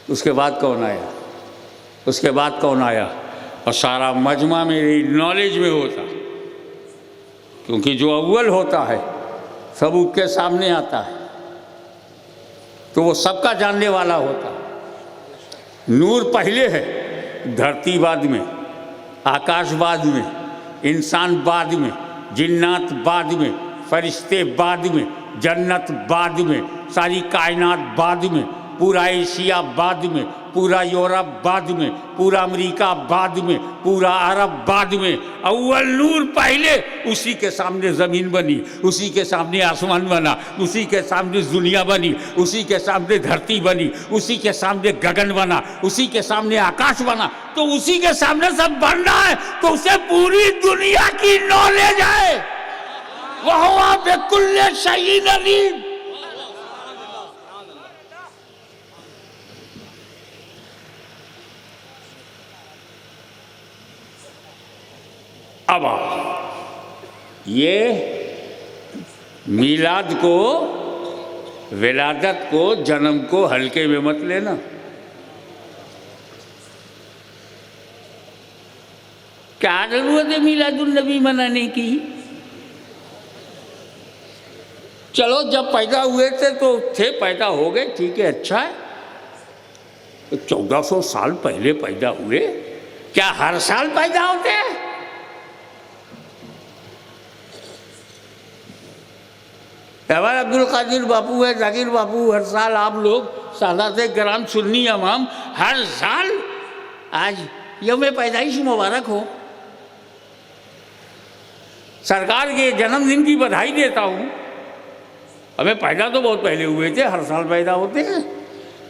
उसके बाद कौन आया, उसके बाद कौन आया, और सारा मजमा मेरी नॉलेज में होता। क्योंकि जो अव्वल होता है सब उसके सामने आता है, तो वो सबका जानने वाला होता। नूर पहले है, धरती बाद में, आकाश बाद में, इंसान बाद में, जिन्नात बाद में, फरिश्ते बाद में, जन्नत बाद में, सारी कायनात बाद में, पूरा एशिया बाद में, पूरा यूरोप बाद में, पूरा अमेरिका बाद में, पूरा अरब बाद में। अव्वल नूर पहले, उसी के सामने ज़मीन बनी, उसी के सामने आसमान बना, उसी के सामने दुनिया बनी, उसी के सामने धरती बनी, उसी के सामने गगन बना, उसी के सामने आकाश बना। तो उसी के सामने सब बन रहा है, तो उसे पूरी दुनिया की नॉलेज है। वह बिकुल्ले शैइन अलीम। अब ये मिलाद को, विलादत को, जन्म को हल्के में मत लेना। क्या जरूरत है मिलादुन नबी मनाने की? चलो जब पैदा हुए थे तो थे, पैदा हो गए, ठीक है, अच्छा है। तो 1400 साल पहले पैदा हुए, क्या हर साल पैदा होते हैं? हमारे अब्दुल कादिर बापू है, जाकिर बापू, हर साल आप लोग सादात ग्राम सुन्नी अवाम हर साल आज यौम पैदाइश मुबारक हो। सरकार के जन्मदिन की बधाई देता हूँ। हमें पैदा तो बहुत पहले हुए थे, हर साल पैदा होते हैं।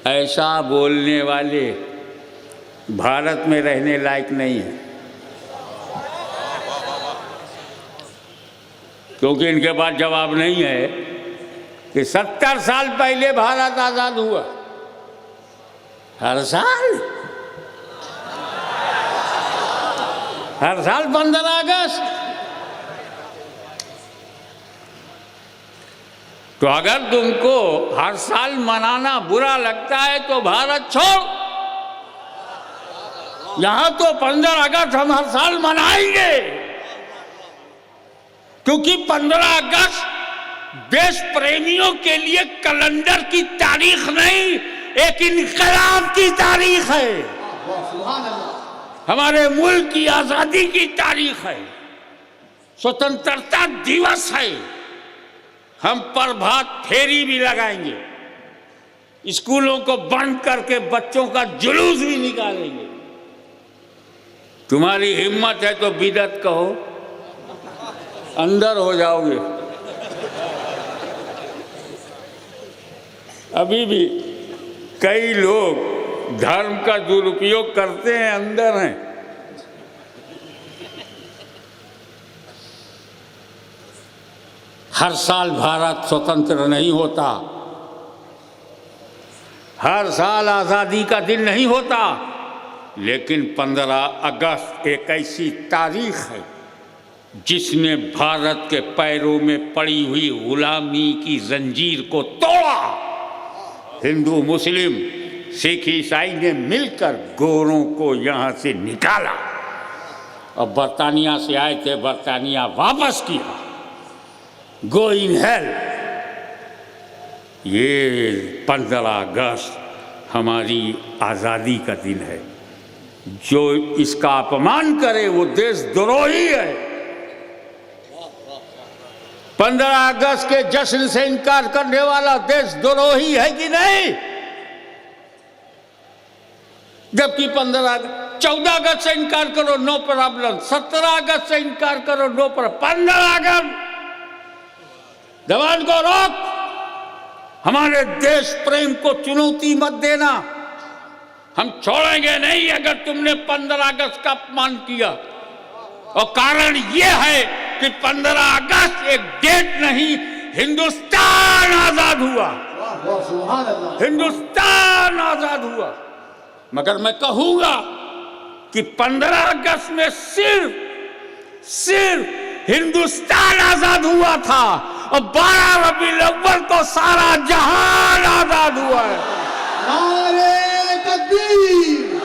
ऐसा बोलने वाले भारत में रहने लायक नहीं है, क्योंकि इनके पास जवाब नहीं है कि 70 साल पहले भारत आजाद हुआ। हर साल 15 अगस्त। तो अगर तुमको हर साल मनाना बुरा लगता है तो भारत छोड़। यहां तो 15 अगस्त हम हर साल मनाएंगे, क्योंकि 15 अगस्त देश प्रेमियों के लिए कैलेंडर की तारीख नहीं, एक इनकलाब की तारीख है। हमारे मुल्क की आजादी की तारीख है, स्वतंत्रता दिवस है। हम प्रभात फेरी भी लगाएंगे, स्कूलों को बंद करके बच्चों का जुलूस भी निकालेंगे। तुम्हारी हिम्मत है तो बिदअत कहो, अंदर हो जाओगे। अभी भी कई लोग धर्म का दुरुपयोग करते हैं, अंदर हैं। हर साल भारत स्वतंत्र नहीं होता, हर साल आज़ादी का दिन नहीं होता, लेकिन 15 अगस्त एक ऐसी तारीख है जिसने भारत के पैरों में पड़ी हुई गुलामी की जंजीर को तोड़ा। हिंदू, मुस्लिम, सिख, ईसाई ने मिलकर गोरों को यहाँ से निकाला। और बरतानिया से आए थे, बरतानिया वापस किया, गो इन हेल। ये 15 अगस्त हमारी आज़ादी का दिन है। जो इसका अपमान करे वो देशद्रोही है। 15 अगस्त के जश्न से इनकार करने वाला देशद्रोही है कि नहीं? जबकि 14 अगस्त से इनकार करो, नो प्रॉब्लम। 17 अगस्त से इनकार करो, नो प्रॉब्लम। 15 अगस्त जवान को रोक। हमारे देश प्रेम को चुनौती मत देना। हम छोड़ेंगे नहीं अगर तुमने 15 अगस्त का अपमान किया। और कारण यह है कि 15 अगस्त एक डेट नहीं, हिंदुस्तान आजाद हुआ। हिंदुस्तान आजाद हुआ। मगर मैं कहूंगा कि 15 अगस्त में सिर्फ हिंदुस्तान आजाद हुआ था और 12 रबीउल अव्वल को सारा जहान आजाद हुआ है। नारे तकबीर,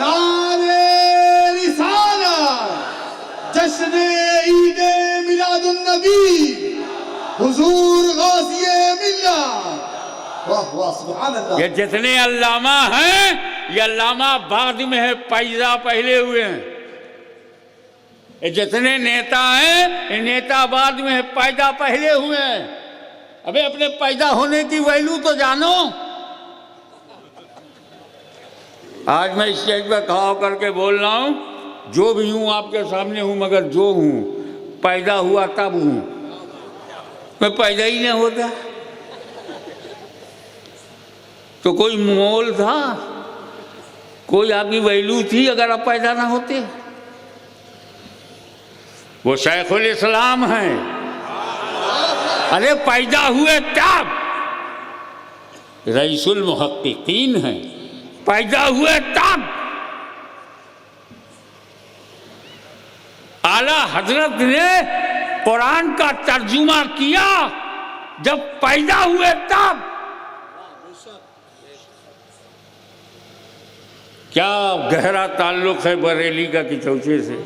नारे रिसालत, जश्न ईद मिलादुन नबी, हुजूर गाज़िए मिल्लत। वाह वाह सुभान अल्लाह। ये जितने अल्लामा हैं, ये अल्लामा बाद में है, पैदा पहले हुए हैं। ये जितने नेता हैं, ये नेता बाद में है, पैदा पहले हुए हैं। अबे अपने पैदा होने की वैल्यू तो जानो। आज मैं स्टेज पर खड़ा होकर के बोल रहा हूं, जो भी हूं आपके सामने हूं, मगर जो हूं पैदा हुआ तब हूं। मैं पैदा ही नहीं होता तो कोई मोल था, कोई आपकी वैल्यू थी अगर आप पैदा ना होते? वो शेखुल इस्लाम हैं। अरे पैदा हुए तब। रईसुल मुहक्किकीन हैं, पैदा हुए तब। आला हजरत ने कुरान का तर्जुमा किया जब पैदा हुए तब। क्या गहरा ताल्लुक है बरेली का किचौचे से।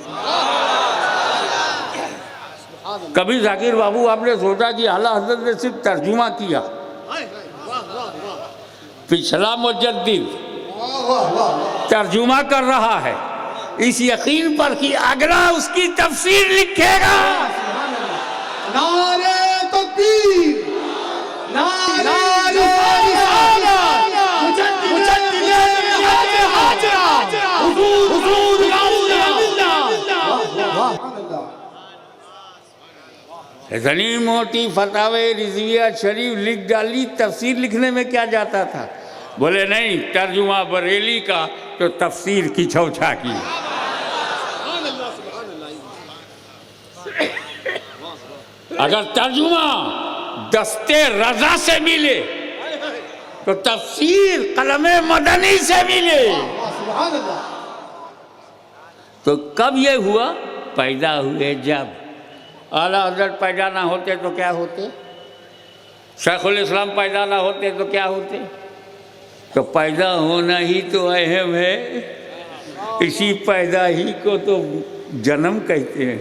कभी जाकिर बाबू आपने सोचा कि आला हजरत ने सिर्फ तर्जुमा किया? पिछला मुजद्दिद तर्जुमा कर रहा है इस यकीन पर कि अगला उसकी तफसीर लिखेगा। नारे तकबीर, नारे इतनी मोटी फतावे रिजविया शरीफ लिख डाली, तफसीर लिखने में क्या जाता था? बोले नहीं, तर्जुमा बरेली का तो तफसीर की छौछा की। अगर तर्जुमा दस्ते रजा से मिले तो तफसीर कलमे मदनी से मिले। तो कब ये हुआ? पैदा हुए जब। आला हज़रत पैदा ना होते तो क्या होते? शेखुल इस्लाम पैदा ना होते तो क्या होते? तो पैदा होना ही तो अहम है। इसी पैदा ही को तो जन्म कहते हैं।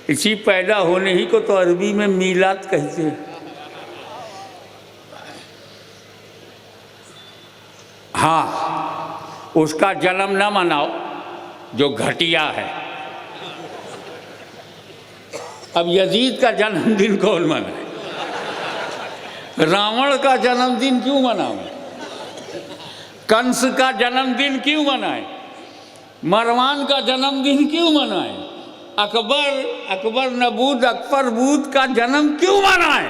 इसी पैदा होने ही को तो अरबी में मीलाद कहते हैं। हाँ, उसका जन्म ना मनाओ जो घटिया है। अब यजीद का जन्मदिन कौन मनाए? रावण का जन्मदिन क्यों मनाए? कंस का जन्मदिन क्यों मनाए? मरवान का जन्मदिन क्यों मनाए? अकबर नबूद अकबरबूद का जन्म क्यों मनाए?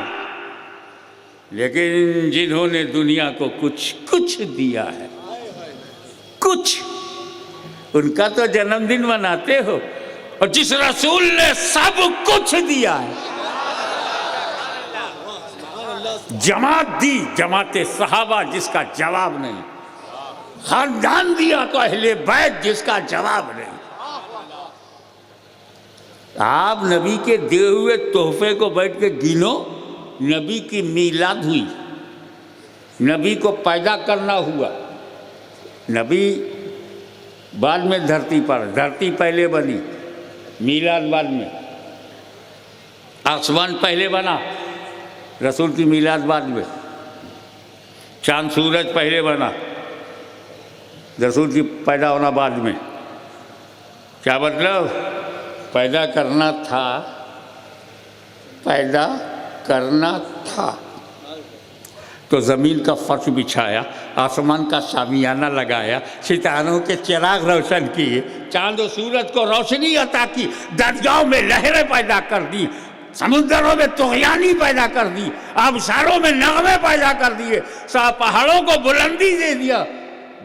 लेकिन जिन्होंने दुनिया को कुछ दिया है, कुछ, उनका तो जन्मदिन मनाते हो। और जिस रसूल ने सब कुछ दिया है, जमात दी, जमाते सहाबा जिसका जवाब नहीं, खानदान दिया तो अहले बैत जिसका जवाब नहीं। आप नबी के दिए हुए तोहफे को बैठ के गिनो। नबी की मीलाद हुई, नबी को पैदा करना हुआ, नबी बाद में धरती पर, धरती पहले बनी, मीलाद बाद में। आसमान पहले बना, रसूल की मीलाद बाद में। चांद सूरज पहले बना, रसूल की पैदा होना बाद में। क्या मतलब? पैदा करना था, पैदा करना था तो ज़मीन का फर्श बिछाया, आसमान का शामियाना लगाया, सितारों के चिराग रोशन किए, चांद और सूरज को रोशनी अता की, दरियाओं में लहरें पैदा कर दी, समुद्रों में तुग़यानी पैदा कर दी, आबशारों में नगमे पैदा कर दिए, पहाड़ों को बुलंदी दे दिया,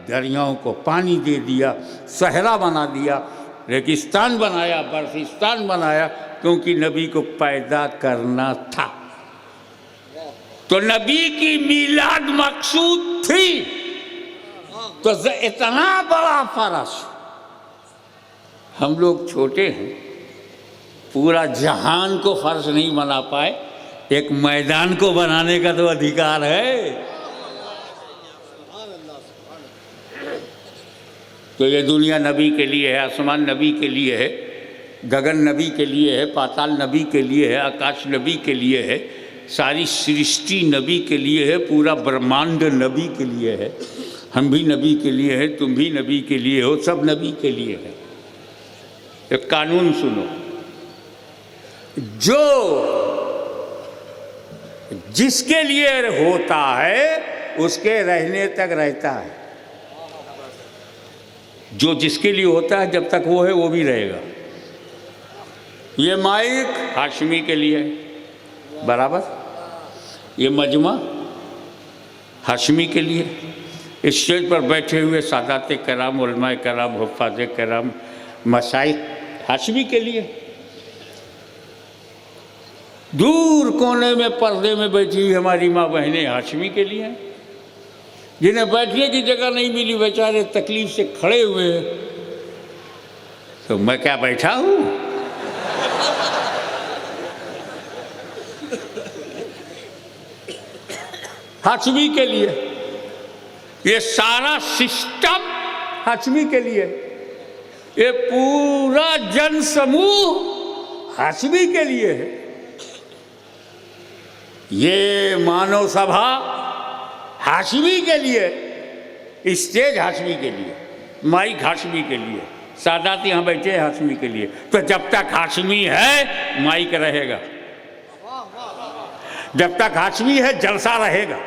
दरियाओं को पानी दे दिया, सहरा बना दिया, रेगिस्तान बनाया, बर्फिस्तान बनाया, क्योंकि नबी को पैदा करना था। तो नबी की मीलाद मकसूद थी। तो इतना बड़ा फर्ज, हम लोग छोटे हैं, पूरा जहान को फर्ज नहीं बना पाए, एक मैदान को बनाने का तो अधिकार है। तो ये दुनिया नबी के लिए है, आसमान नबी के लिए है, गगन नबी के लिए है, पाताल नबी के लिए है, आकाश नबी के लिए है, सारी सृष्टि नबी के लिए है, पूरा ब्रह्मांड नबी के लिए है, हम भी नबी के लिए हैं, तुम भी नबी के लिए हो, सब नबी के लिए है। एक कानून सुनो, जो जिसके लिए होता है उसके रहने तक रहता है। जो जिसके लिए होता है जब तक वो है वो भी रहेगा। ये माइक हाशमी के लिए है, बराबर। ये मजमा हाशमी के लिए। स्टेज पर बैठे हुए सादात कराम, उलमाए कराम, हुफ़ाज़ कराम, मशाइख हाशमी के लिए। दूर कोने में पर्दे में बैठी हुई हमारी माँ बहनें हाशमी के लिए हैं। जिन्हें बैठने की जगह नहीं मिली, बेचारे तकलीफ से खड़े हुए हैं। तो मैं क्या बैठा हूँ? हाशमी के लिए। ये सारा सिस्टम हाशमी के लिए, ये पूरा जन समूह हाशमी के लिए है। ये मानव सभा हाशमी के लिए, स्टेज हाशमी के लिए, माइक हाशमी के लिए, सादात यहाँ बैठे हैं हाशमी के लिए। तो जब तक हाशमी है माइक रहेगा, जब तक हाशमी है जलसा रहेगा,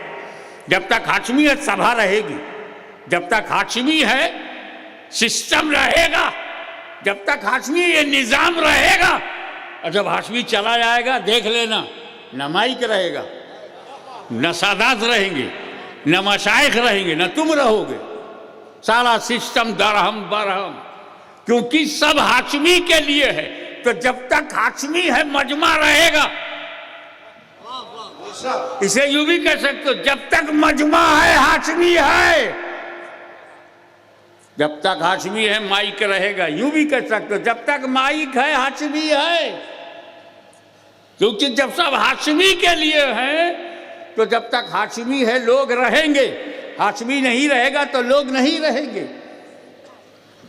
जब तक हाशमी है सभा रहेगी, जब तक हाशमी है सिस्टम रहेगा, जब तक हाशमी ये निज़ाम रहेगा। और जब हाशमी चला जाएगा देख लेना, न माइक रहेगा, न सादात रहेंगे, न मशाइख रहेंगे, न तुम रहोगे। सारा सिस्टम दरहम बरहम, क्योंकि सब हाशमी के लिए है। तो जब तक हाशमी है मजमा रहेगा। इसे यूं भी कह सकते हो, जब तक मजमा है हाशमी है, जब तक हाशमी है माइक रहेगा। यूं भी कह सकते हो, जब तक माइक है हाशमी है। क्योंकि जब सब हाशमी के लिए हैं तो जब तक हाशमी है लोग रहेंगे, हाशमी नहीं रहेगा तो लोग नहीं रहेंगे।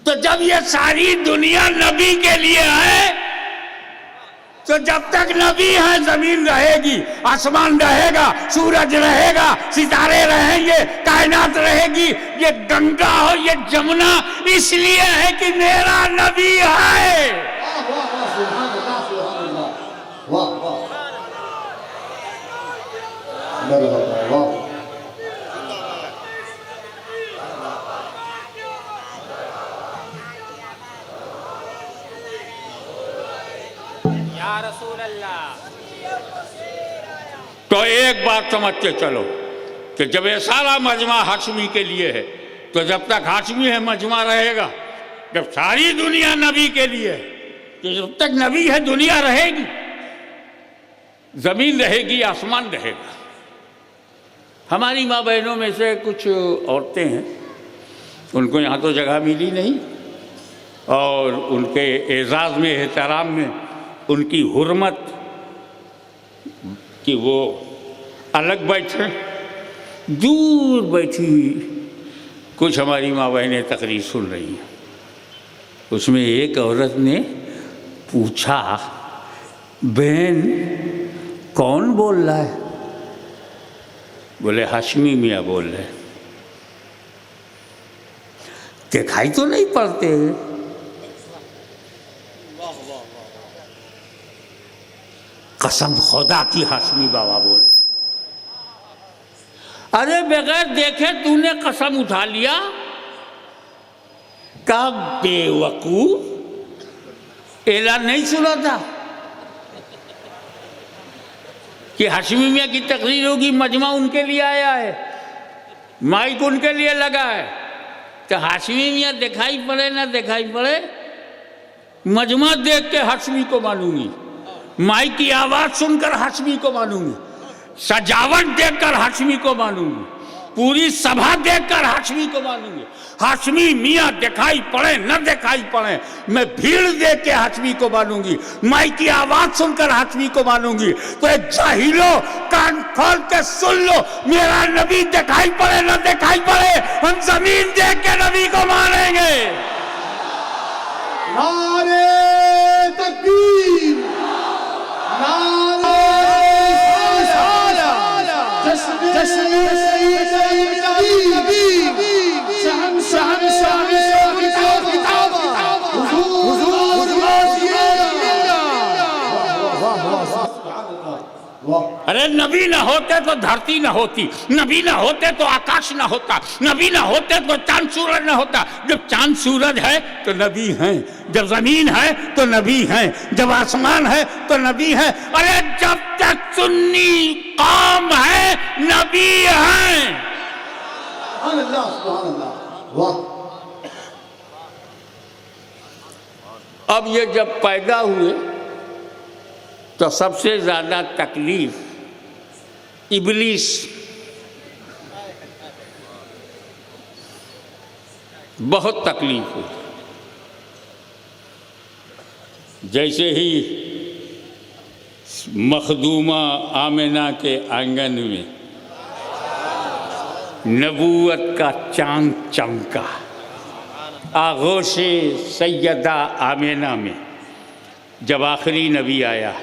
तो जब ये सारी दुनिया नबी के लिए है, तो जब तक नबी है जमीन रहेगी, आसमान रहेगा, सूरज रहेगा, सितारे रहेंगे, कायनात रहेगी। ये गंगा हो, ये जमुना इसलिए है कि मेरा नबी है। वाह वाह, वाह। या रसूल अल्लाह। तो एक बात समझ के चलो कि जब ये सारा मजमा हाशमी के लिए है, तो जब तक हाशमी है मजमा रहेगा। जब सारी दुनिया नबी के लिए है, तो जब तक नबी है दुनिया रहेगी, जमीन रहेगी, आसमान रहेगा। हमारी माँ बहनों में से कुछ औरतें हैं, उनको यहाँ तो जगह मिली नहीं, और उनके एजाज़ में, एहतराम में, उनकी हुर्मत कि वो अलग बैठे, दूर बैठी हुई कुछ हमारी माँ बहनें तकरीर सुन रही हैं। उसमें एक औरत ने पूछा, बहन कौन बोल रहा है? बोले हाशमी मियाँ बोल रहे। दिखाई तो नहीं पड़ते। कसम खुदा की हाशमी बाबा बोल। अरे बगैर देखे तूने कसम उठा लिया? कब बेवकूफ, ऐलान नहीं सुना था कि हाशमी मियाँ की तकरीर होगी, मजमा उनके लिए आया है, माइक उनके लिए लगा है, तो हाशमी मियाँ दिखाई पड़े ना दिखाई पड़े, मजमा देख के हाशमी को मानूंगी, माइक की आवाज सुनकर हाशमी को मानूंगी, सजावट देखकर हाशमी को मानूंगी, पूरी सभा देखकर हाशमी को मानूंगी। हाशमी मियाँ दिखाई पड़े न दिखाई पड़े, मैं भीड़ देख के हाशमी को मानूंगी, माइक की आवाज सुनकर हाशमी को मानूंगी। तो जाहिलो कान खोल के सुन लो, मेरा नबी दिखाई पड़े न दिखाई पड़े, हम जमीन देख के नबी को मानेंगे। नारे तकबीर, नारे अरे नबी ना होते तो धरती ना होती, नबी ना होते तो आकाश ना होता, नबी ना होते तो चांद सूरज ना होता। जब चांद सूरज है तो नबी हैं, जब जमीन है तो नबी हैं, जब आसमान है तो नबी हैं। अरे जब तक सुन्नी कौम है नबी हैं। सुभान अल्लाह, सुभान अल्लाह, वाह। अब ये जब पैदा हुए तो सबसे ज्यादा तकलीफ इब्लीस, बहुत तकलीफ हुई। जैसे ही मखदूमा आमिना के आंगन में नबूवत का चांद चमका, आगोशे सैयदा आमिना में जब आखिरी नबी आया,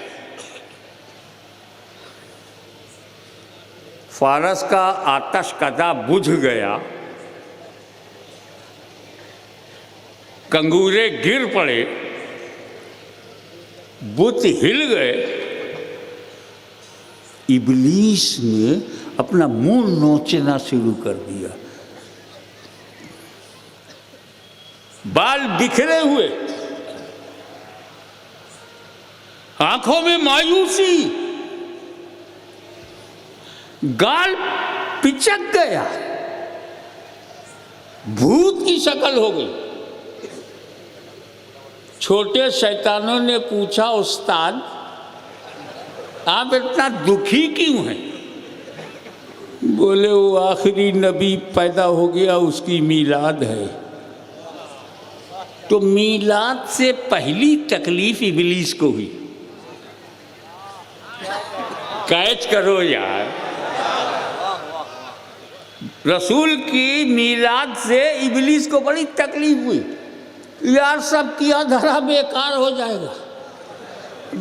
फारस का आतश कदा बुझ गया, कंगूरे गिर पड़े, बुत हिल गए। इब्लीस ने अपना मुंह नोचना शुरू कर दिया, बाल बिखरे हुए, आंखों में मायूसी, गाल पिचक गया, भूत की शक्ल हो गई। छोटे शैतानों ने पूछा, उस्ताद आप इतना दुखी क्यों हैं? बोले वो आखिरी नबी पैदा हो गया, उसकी मीलाद है। तो मीलाद से पहली तकलीफ इब्लीस को हुई। कैच करो यार, रसूल की मीलाद से इब्लीस को बड़ी तकलीफ हुई। यार सब किया धरा बेकार हो जाएगा,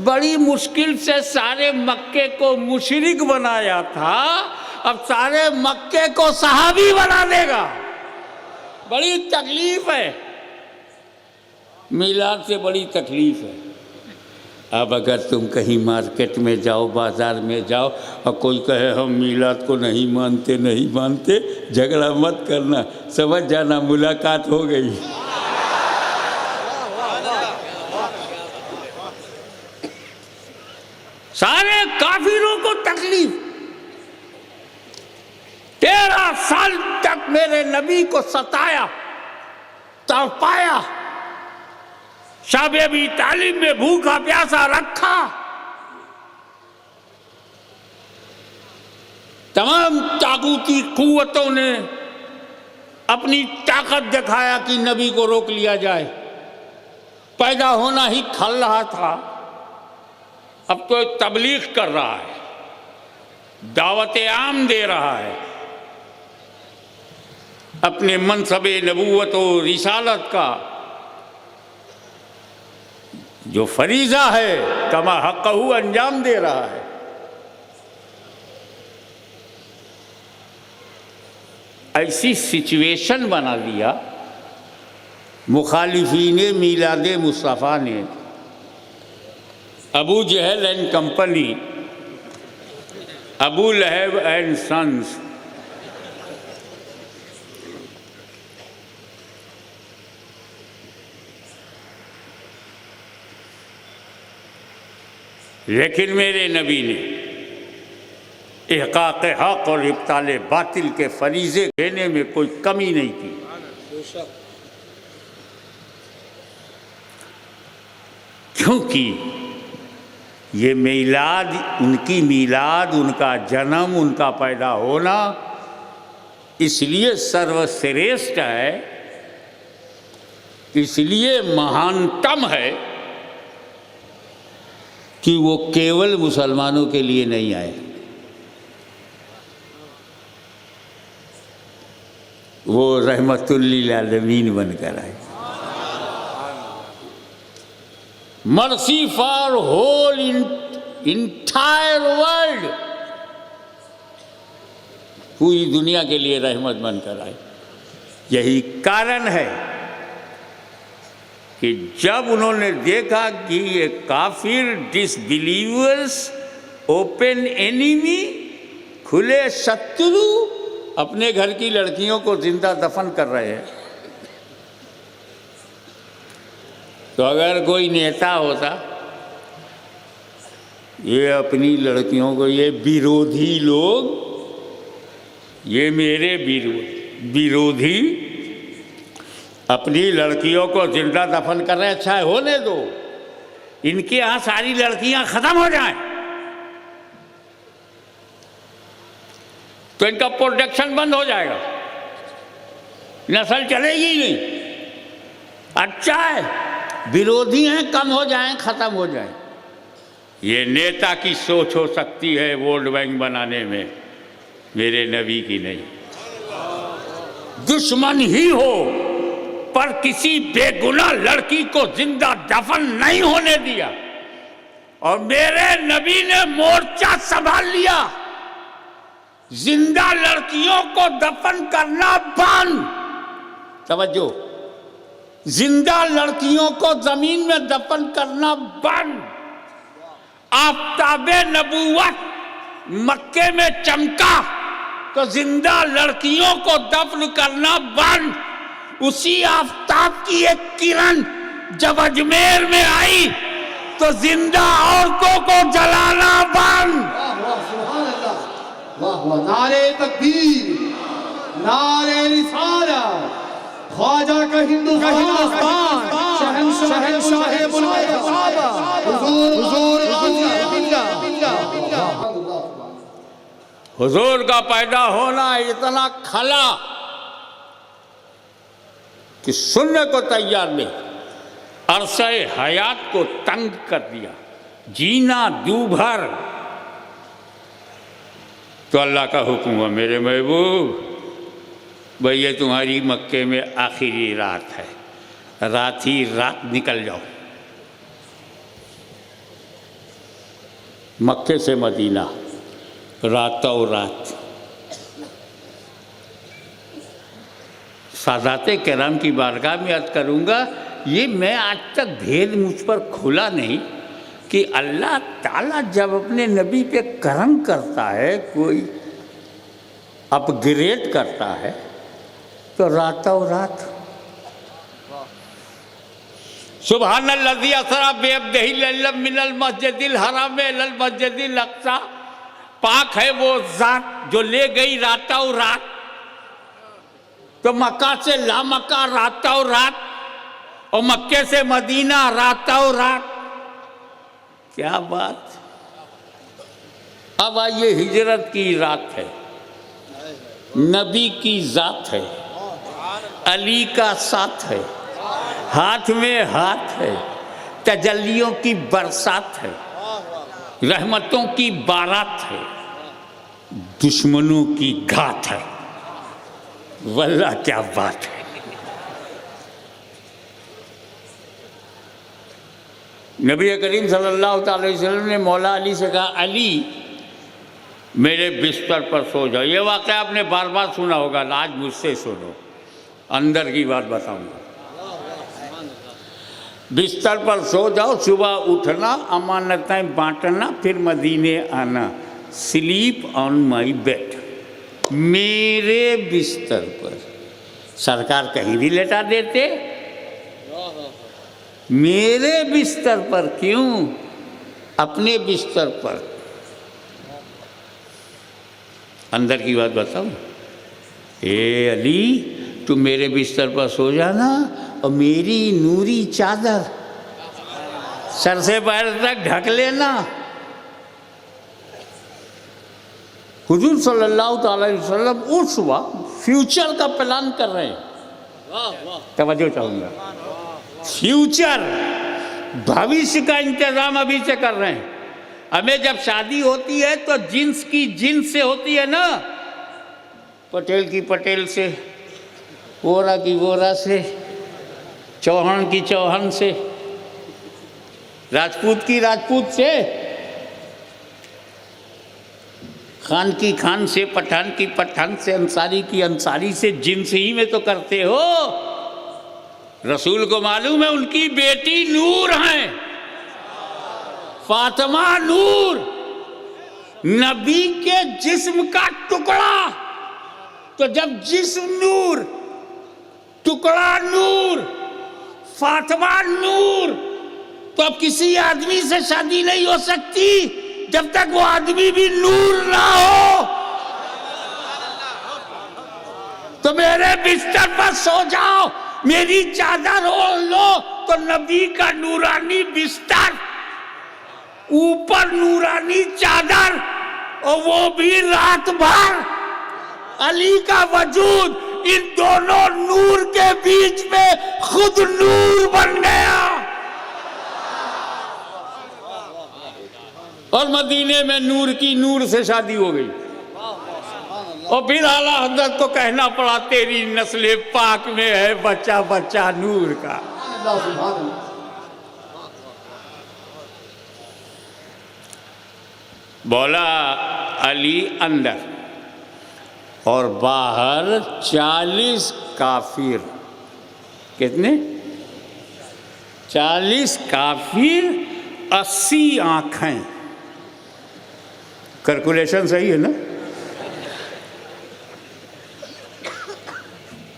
बड़ी मुश्किल से सारे मक्के को मुशरिक बनाया था, अब सारे मक्के को सहाबी बना देगा। बड़ी तकलीफ है, मीलाद से बड़ी तकलीफ है। अब अगर तुम कहीं मार्केट में जाओ, बाजार में जाओ और कोई कहे हम मीलाद को नहीं मानते नहीं मानते, झगड़ा मत करना, समझ जाना मुलाकात हो गई। सारे काफिरों को तकलीफ। 13 साल तक मेरे नबी को सताया, तड़पाया, शाब अबी तालिब में भूखा प्यासा रखा, तमाम ताकूती कुव्वतों ने अपनी ताकत दिखाया कि नबी को रोक लिया जाए। पैदा होना ही खल रहा था, अब तो तबलीग कर रहा है, दावत आम दे रहा है, अपने मनसबे नबूवत और रिसालत का जो फरीज़ा है कमा हक़हू अंजाम दे रहा है। ऐसी सिचुएशन बना दिया मुखालिफीन मीलाद मुस्तफ़ा ने, Abu Jahl and company, Abu Lahab and sons, लेकिन मेरे नबी ने इहक़ाक़ हक़ और इब्ताल बातिल के फरीज़े देने में कोई कमी नहीं की। क्योंकि ये मीलाद, उनकी मीलाद, उनका जन्म, उनका पैदा होना इसलिए सर्वश्रेष्ठ है, इसलिए महानतम है कि वो केवल मुसलमानों के लिए नहीं आए, वो रहमतुल लिल आलमीन बनकर आए। Mercy for whole entire world, पूरी दुनिया के लिए रहमत बनकर आए। यही कारण है कि जब उन्होंने देखा कि ये काफिर, डिसबिलीवर्स, ओपन एनिमी, खुले शत्रु अपने घर की लड़कियों को जिंदा दफन कर रहे हैं, तो अगर कोई नेता होता, ये अपनी लड़कियों को, ये विरोधी लोग, ये मेरे विरोधी अपनी लड़कियों को जिंदा दफन कर रहे हैं, अच्छा है होने दो, इनके यहाँ सारी लड़कियां खत्म हो जाएं तो इनका प्रोडक्शन बंद हो जाएगा, नस्ल चलेगी ही नहीं। अच्छा है विरोधी हैं, कम हो जाएं, खत्म हो जाएं। ये नेता की सोच हो सकती है वोट बैंक बनाने में, मेरे नबी की नहीं। दुश्मन ही हो पर किसी बेगुनाह लड़की को जिंदा दफन नहीं होने दिया, और मेरे नबी ने मोर्चा संभाल लिया। जिंदा लड़कियों को दफन करना बंद, तवज्जो, जिंदा लड़कियों को जमीन में दफन करना बंद। आफताबे नबूवत मक्के में चमका तो जिंदा लड़कियों को दफन करना बंद। उसी आफताब की एक किरण जब अजमेर में आई तो जिंदा औरतों को जलाना बंद। वाह वाह, नारे तकबीर, नारे रिसालत, ख्वाजा का हिंदुस्तान, शहंशाह मुल्क सहाबा, हुजूर हुजूर का पैदा होना इतना खला कि सुनने को तैयार नहीं, अरसे हयात को तंग कर दिया, जीना दूभर। तो अल्लाह का हुक्म हुआ, मेरे महबूब, भाई ये तुम्हारी मक्के में आखिरी रात है, रात ही रात निकल जाओ। मक्के से मदीना रातों रात। सादाते किराम की बारगाह में अर्ज करूँगा, ये मैं आज तक भेद मुझ पर खुला नहीं कि अल्लाह ताला जब अपने नबी पे करम करता है, कोई अपग्रेड करता है, तो रातों रात। सुबहानल्लज़ी असरा बिअब्दिही लैलन मिनल मस्जिदिल हराम इलल मस्जिदिल अक़सा, पाक है वो ज़ात जो ले गई रातों रात। तो मक्का से लामक्का रातों रात, और मक्के से मदीना रातों रात। क्या बात। अब आइए, हिजरत की रात है, नबी की ज़ात है, अली का साथ है, हाथ में हाथ है, तजल्लियों की बरसात है, रहमतों की बारात है, दुश्मनों की घात है। वल्लाह क्या बात है। नबी करीम सल्लल्लाहु अलैहि वसल्लम ने मौला अली से कहा, अली मेरे बिस्तर पर सो जाओ। ये वाक़या आपने बार बार सुना होगा, आज मुझसे सुनो, अंदर की बात बताऊंगा। बिस्तर पर सो जाओ, सुबह उठना, अमानतें बांटना, फिर मदीने आना। स्लीप ऑन माई बेड, मेरे बिस्तर पर। सरकार कहीं भी लेटा देते, मेरे बिस्तर पर क्यों? अपने बिस्तर पर। अंदर की बात बताऊं, ए अली तुम मेरे बिस्तर पर सो जाना और मेरी नूरी चादर सर से पैर तक ढक लेना। हुजूर सल्लल्लाहु अलैहि वसल्लम उस वक्त फ्यूचर का प्लान कर रहे हैं। तवज्जो चाहूंगा, फ्यूचर, भविष्य का इंतजाम अभी से कर रहे हैं। हमें जब शादी होती है तो जिन्स की जिन्स से होती है ना, पटेल की पटेल से, वोरा की वोरा से, चौहान की चौहान से, राजपूत की राजपूत से, खान की खान से, पठान की पठान से, अंसारी की अंसारी से। जिन्स ही में तो करते हो। रसूल को मालूम है उनकी बेटी नूर है, फातिमा नूर, नबी के जिस्म का टुकड़ा। तो जब जिस्म नूर, टुकड़ा नूर, फातिमा नूर, तो अब किसी आदमी से शादी नहीं हो सकती जब तक वो आदमी भी नूर ना हो। तो मेरे बिस्तर पर सो जाओ, मेरी चादर ओढ़ लो, तो नबी का नूरानी बिस्तर, ऊपर नूरानी चादर, और वो भी रात भर। अली का वजूद इन दोनों नूर के बीच में खुद नूर बन गया। और मदीने में नूर की नूर से शादी हो गई। और फिर आला हजरत को कहना पड़ा, तेरी नस्ल पाक में है बच्चा बच्चा नूर का। बोला अली अंदर, और बाहर 40 काफिर। कितने? 40 काफिर, 80 आंखें। कैलकुलेशन सही है ना?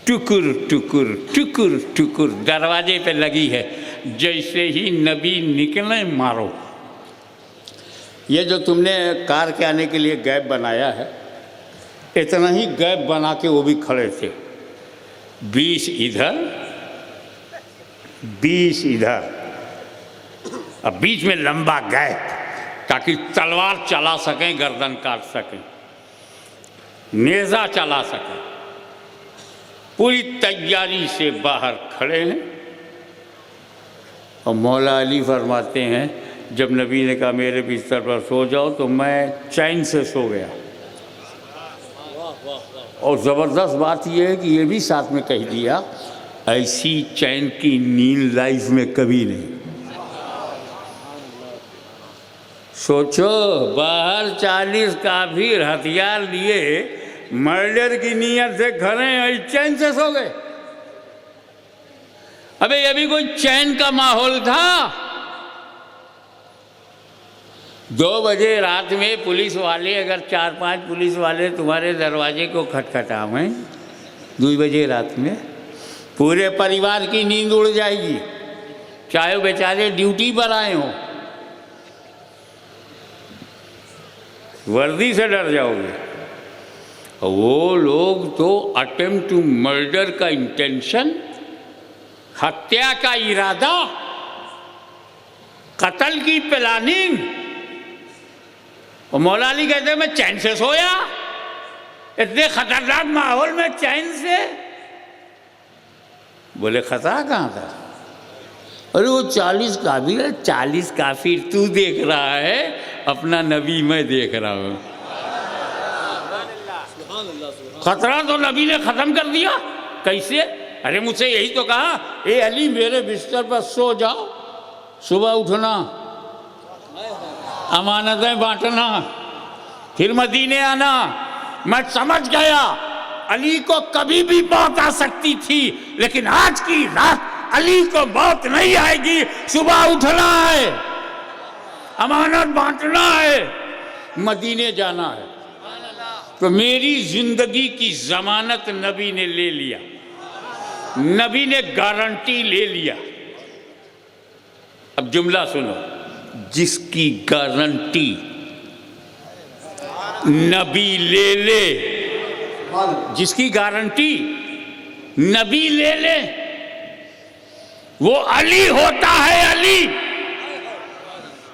टुकुर टुकुर टुकुर टुकुर दरवाजे पे लगी है। जैसे ही नबी निकले मारो। ये जो तुमने कार के आने के लिए गैप बनाया है, इतना ही गैप बना के वो भी खड़े थे। 20 इधर 20 इधर, अब बीच में लंबा गैप, ताकि तलवार चला सकें, गर्दन काट सकें, नेज़ा चला सकें। पूरी तैयारी से बाहर खड़े हैं। और मौला अली फरमाते हैं, जब नबी ने कहा मेरे बिस्तर पर सो जाओ, तो मैं चैन से सो गया। और ज़बरदस्त बात यह है कि ये भी साथ में कह दिया, ऐसी चैन की नींद लाइफ में कभी नहीं। सोचो, बाहर 40 काफिर हथियार लिए मर्डर की नीयत से खड़े हैं, चैन से सो गए। अबे ये भी कोई चैन का माहौल था? 2 बजे रात में पुलिस वाले, अगर 4-5 पुलिस वाले तुम्हारे दरवाजे को खटखटावें 2 बजे रात में, पूरे परिवार की नींद उड़ जाएगी, चाहे वो बेचारे ड्यूटी पर आए हों। वर्दी से डर जाओगे। वो लोग तो अटेम्प्ट टू मर्डर का इंटेंशन, हत्या का इरादा, कत्ल की प्लानिंग। और मौला अली कहते हैं मैं चैन से सोया, इतने खतरनाक माहौल में चैन से। बोले खतरा कहाँ था? अरे वो 40 काफिर है, 40 काफिर तू देख रहा है, अपना नबी मैं देख रहा हूं। खतरा तो नबी ने खत्म कर दिया। कैसे? अरे मुझसे यही तो कहा, ए अली मेरे बिस्तर पर सो जाओ, सुबह उठना, अमानतें बांटना, फिर मदीने आना। मैं समझ गया अली को कभी भी मौत आ सकती थी, लेकिन आज की रात अली को मौत नहीं आएगी। सुबह उठना है, अमानत बांटना है, मदीने जाना है। तो मेरी जिंदगी की जमानत नबी ने ले लिया, नबी ने गारंटी ले लिया। अब जुमला सुनो, जिसकी गारंटी नबी ले ले, जिसकी गारंटी नबी ले ले वो अली होता है, अली।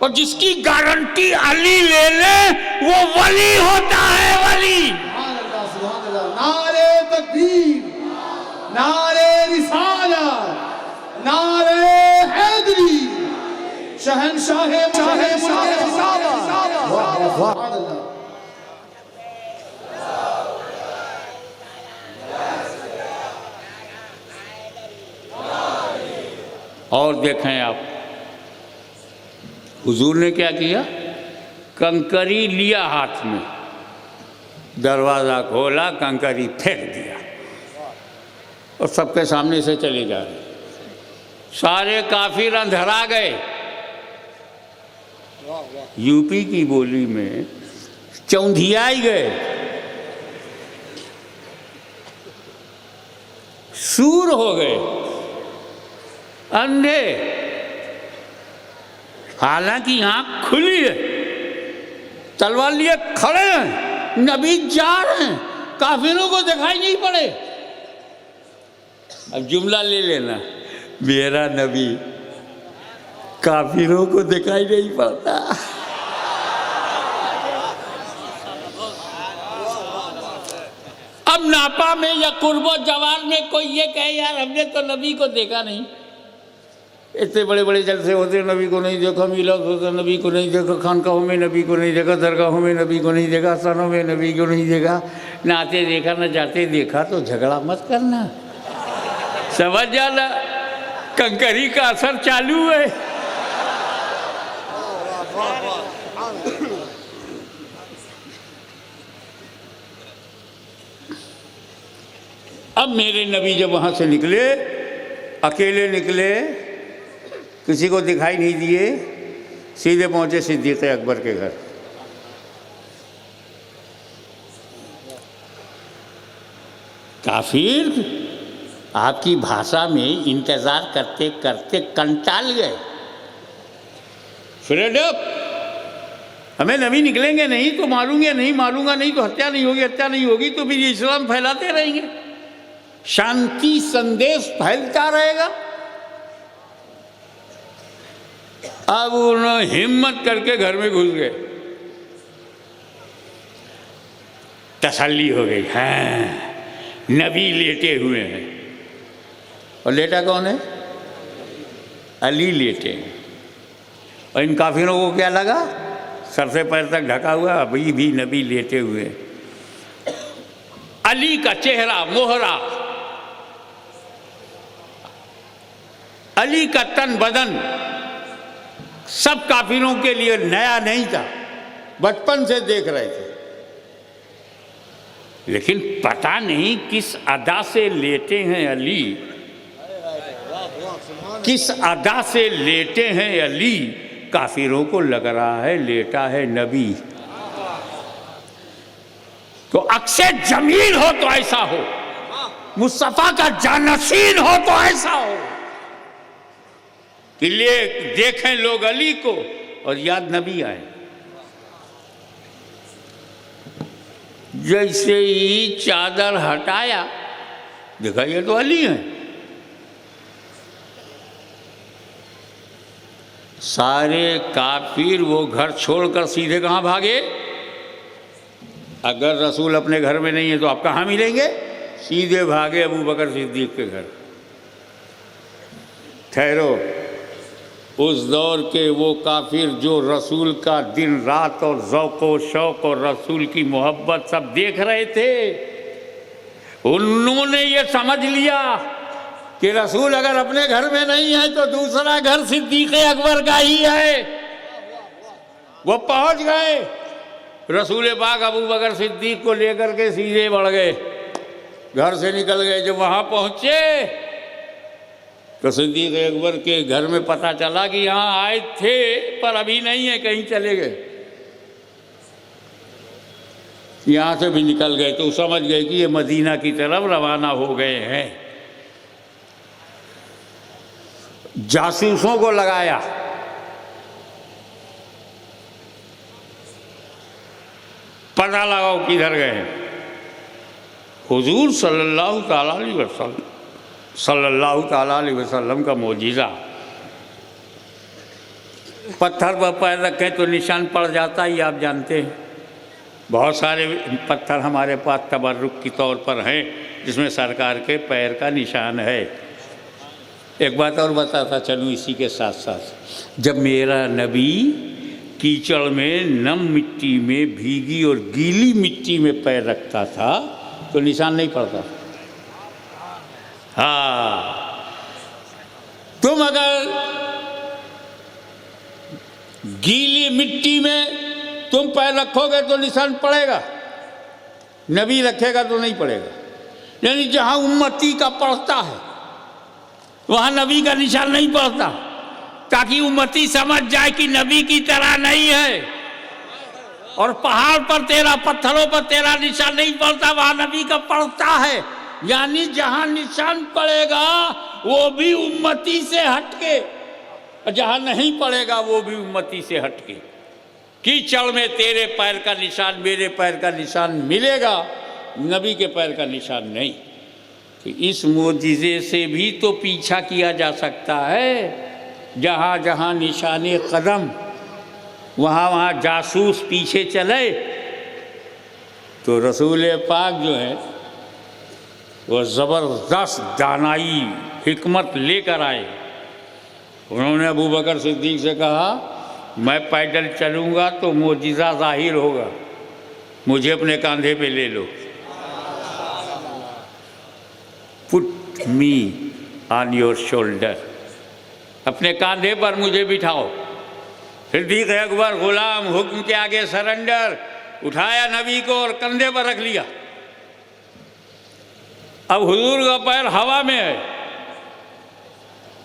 और जिसकी गारंटी अली ले ले वो वली होता है, वली। नारे तकबीर, नारे रिसालत, नारे हैदरी, शहंशाह और देखें आप, हुजूर ने क्या किया? कंकरी लिया हाथ में, दरवाज़ा खोला, कंकरी फेंक दिया और सबके सामने से चले जा रहे। सारे काफिर अंधरा गए। यूपी की बोली में चौंधियाई गए, सूर हो गए, अंधे। हालांकि आंख खुली है, तलवार लिए खड़े हैं, नबी जा रहे हैं, काफिरों को दिखाई नहीं पड़े। अब जुमला ले लेना, मेरा नबी काफिरों को दिखाई नहीं पड़ता। अब नापा में या कुर्बो जवान में कोई ये कहे यार हमने तो नबी को देखा नहीं, इतने बड़े बड़े जलसे होते, नबी को नहीं देखा, मिलाद होता नबी को नहीं देखा, खानकाहों में नबी को नहीं देखा, दरगाहों में नबी को नहीं देखा, सनों में नबी को नहीं देखा, न आते देखा न जाते देखा, तो झगड़ा मत करना, समझ जाना कंकरी का असर चालू है। अब मेरे नबी जब वहां से निकले, अकेले निकले, किसी को दिखाई नहीं दिए, सीधे पहुंचे सिद्दीक़ अकबर के घर। काफिर आपकी भाषा में इंतजार करते करते कंटाल गए, फ्रेड अप, हमें नबी निकलेंगे नहीं तो मारूंगे नहीं, मारूंगा नहीं तो हत्या नहीं होगी, हत्या नहीं होगी तो फिर इस्लाम फैलाते रहेंगे, शांति संदेश फैलता रहेगा। अब उन्होंने हिम्मत करके घर में घुस गए, तसल्ली हो गई, हाँ नबी लेटे हुए हैं। और लेटा कौन है? अली लेटे हैं। और इन काफिरों को क्या लगा? सर से पैर तक ढका हुआ, अभी भी नबी लेटे हुए हैं। अली का चेहरा मोहरा, अली का तन बदन सब काफिरों के लिए नया नहीं था, बचपन से देख रहे थे, लेकिन पता नहीं किस अदा से लेटे हैं अली, किस अदा से लेटे हैं अली। काफिरों को लग रहा है लेटा है नबी। तो अक्से जमील हो तो ऐसा हो, मुस्तफा का जानशीन हो तो ऐसा हो कि ले देखें लोग अली को और याद नबी आए। जैसे ही चादर हटाया देखा ये तो अली हैं। सारे काफिर वो घर छोड़कर सीधे कहाँ भागे? अगर रसूल अपने घर में नहीं है तो आप कहाँ मिलेंगे? सीधे भागे अबू बकर सिद्दीक के घर। ठहरो, उस दौर के वो काफिर जो रसूल का दिन रात और ज़ौक़ शौक़ और रसूल की मोहब्बत सब देख रहे थे, उन्होंने ये समझ लिया कि रसूल अगर अपने घर में नहीं है तो दूसरा घर सिद्दीक़ अकबर का ही है। वो पहुंच गए, रसूल पाक अबू बकर सिद्दीक को लेकर के सीधे बढ़ गए, घर से निकल गए। जब वहां पहुंचे तो सिद्दीक़ अकबर के घर में पता चला कि यहाँ आए थे पर अभी नहीं है, कहीं चले गए। यहाँ से भी निकल गए तो समझ गए कि ये मदीना की तरफ रवाना हो गए हैं। जासूसों को लगाया, पता लगाओ किधर गए। हुजूर सल्लल्लाहु ताला अलैहि वसल्लम का मौजिज़ा, पत्थर पर पैर रखें तो निशान पड़ जाता ही, आप जानते हैं। बहुत सारे पत्थर हमारे पास तबर्रुक के तौर पर हैं जिसमें सरकार के पैर का निशान है। एक बात और बताता चलूँ इसी के साथ साथ, जब मेरा नबी कीचड़ में, नम मिट्टी में, भीगी और गीली मिट्टी में पैर रखता था तो निशान नहीं पड़ता। हाँ, तुम अगर गीली मिट्टी में तुम पैर रखोगे तो निशान पड़ेगा, नबी रखेगा तो नहीं पड़ेगा। यानी जहां उम्मती का पड़ता है वहां नबी का निशान नहीं पड़ता, ताकि उम्मती समझ जाए कि नबी की तरह नहीं है। और पहाड़ पर तेरा, पत्थरों पर तेरा निशान नहीं पड़ता, वहां नबी का पड़ता है। यानी जहां निशान पड़ेगा वो भी उम्मती से हटके, और जहां नहीं पड़ेगा वो भी उम्मती से हटके। कीचड़ में तेरे पैर का निशान, मेरे पैर का निशान मिलेगा, नबी के पैर का निशान नहीं। तो इस मोजिज़े से भी तो पीछा किया जा सकता है। जहाँ जहाँ निशाने कदम, वहाँ वहाँ जासूस पीछे चले तो रसूल पाक जो है वो ज़बरदस्त दानाई हिकमत लेकर आए। उन्होंने अबू बकर सिद्दीक से कहा, मैं पैदल चलूँगा तो मोजिज़ा ज़ाहिर होगा, मुझे अपने कंधे पे ले लो। Put me on your shoulder, अपने कंधे पर मुझे बिठाओ। सिद्दीक़ अकबर गुलाम हुक्म के आगे सरेंडर, उठाया नबी को और कंधे पर रख लिया। अब हुजूर का पैर हवा में है,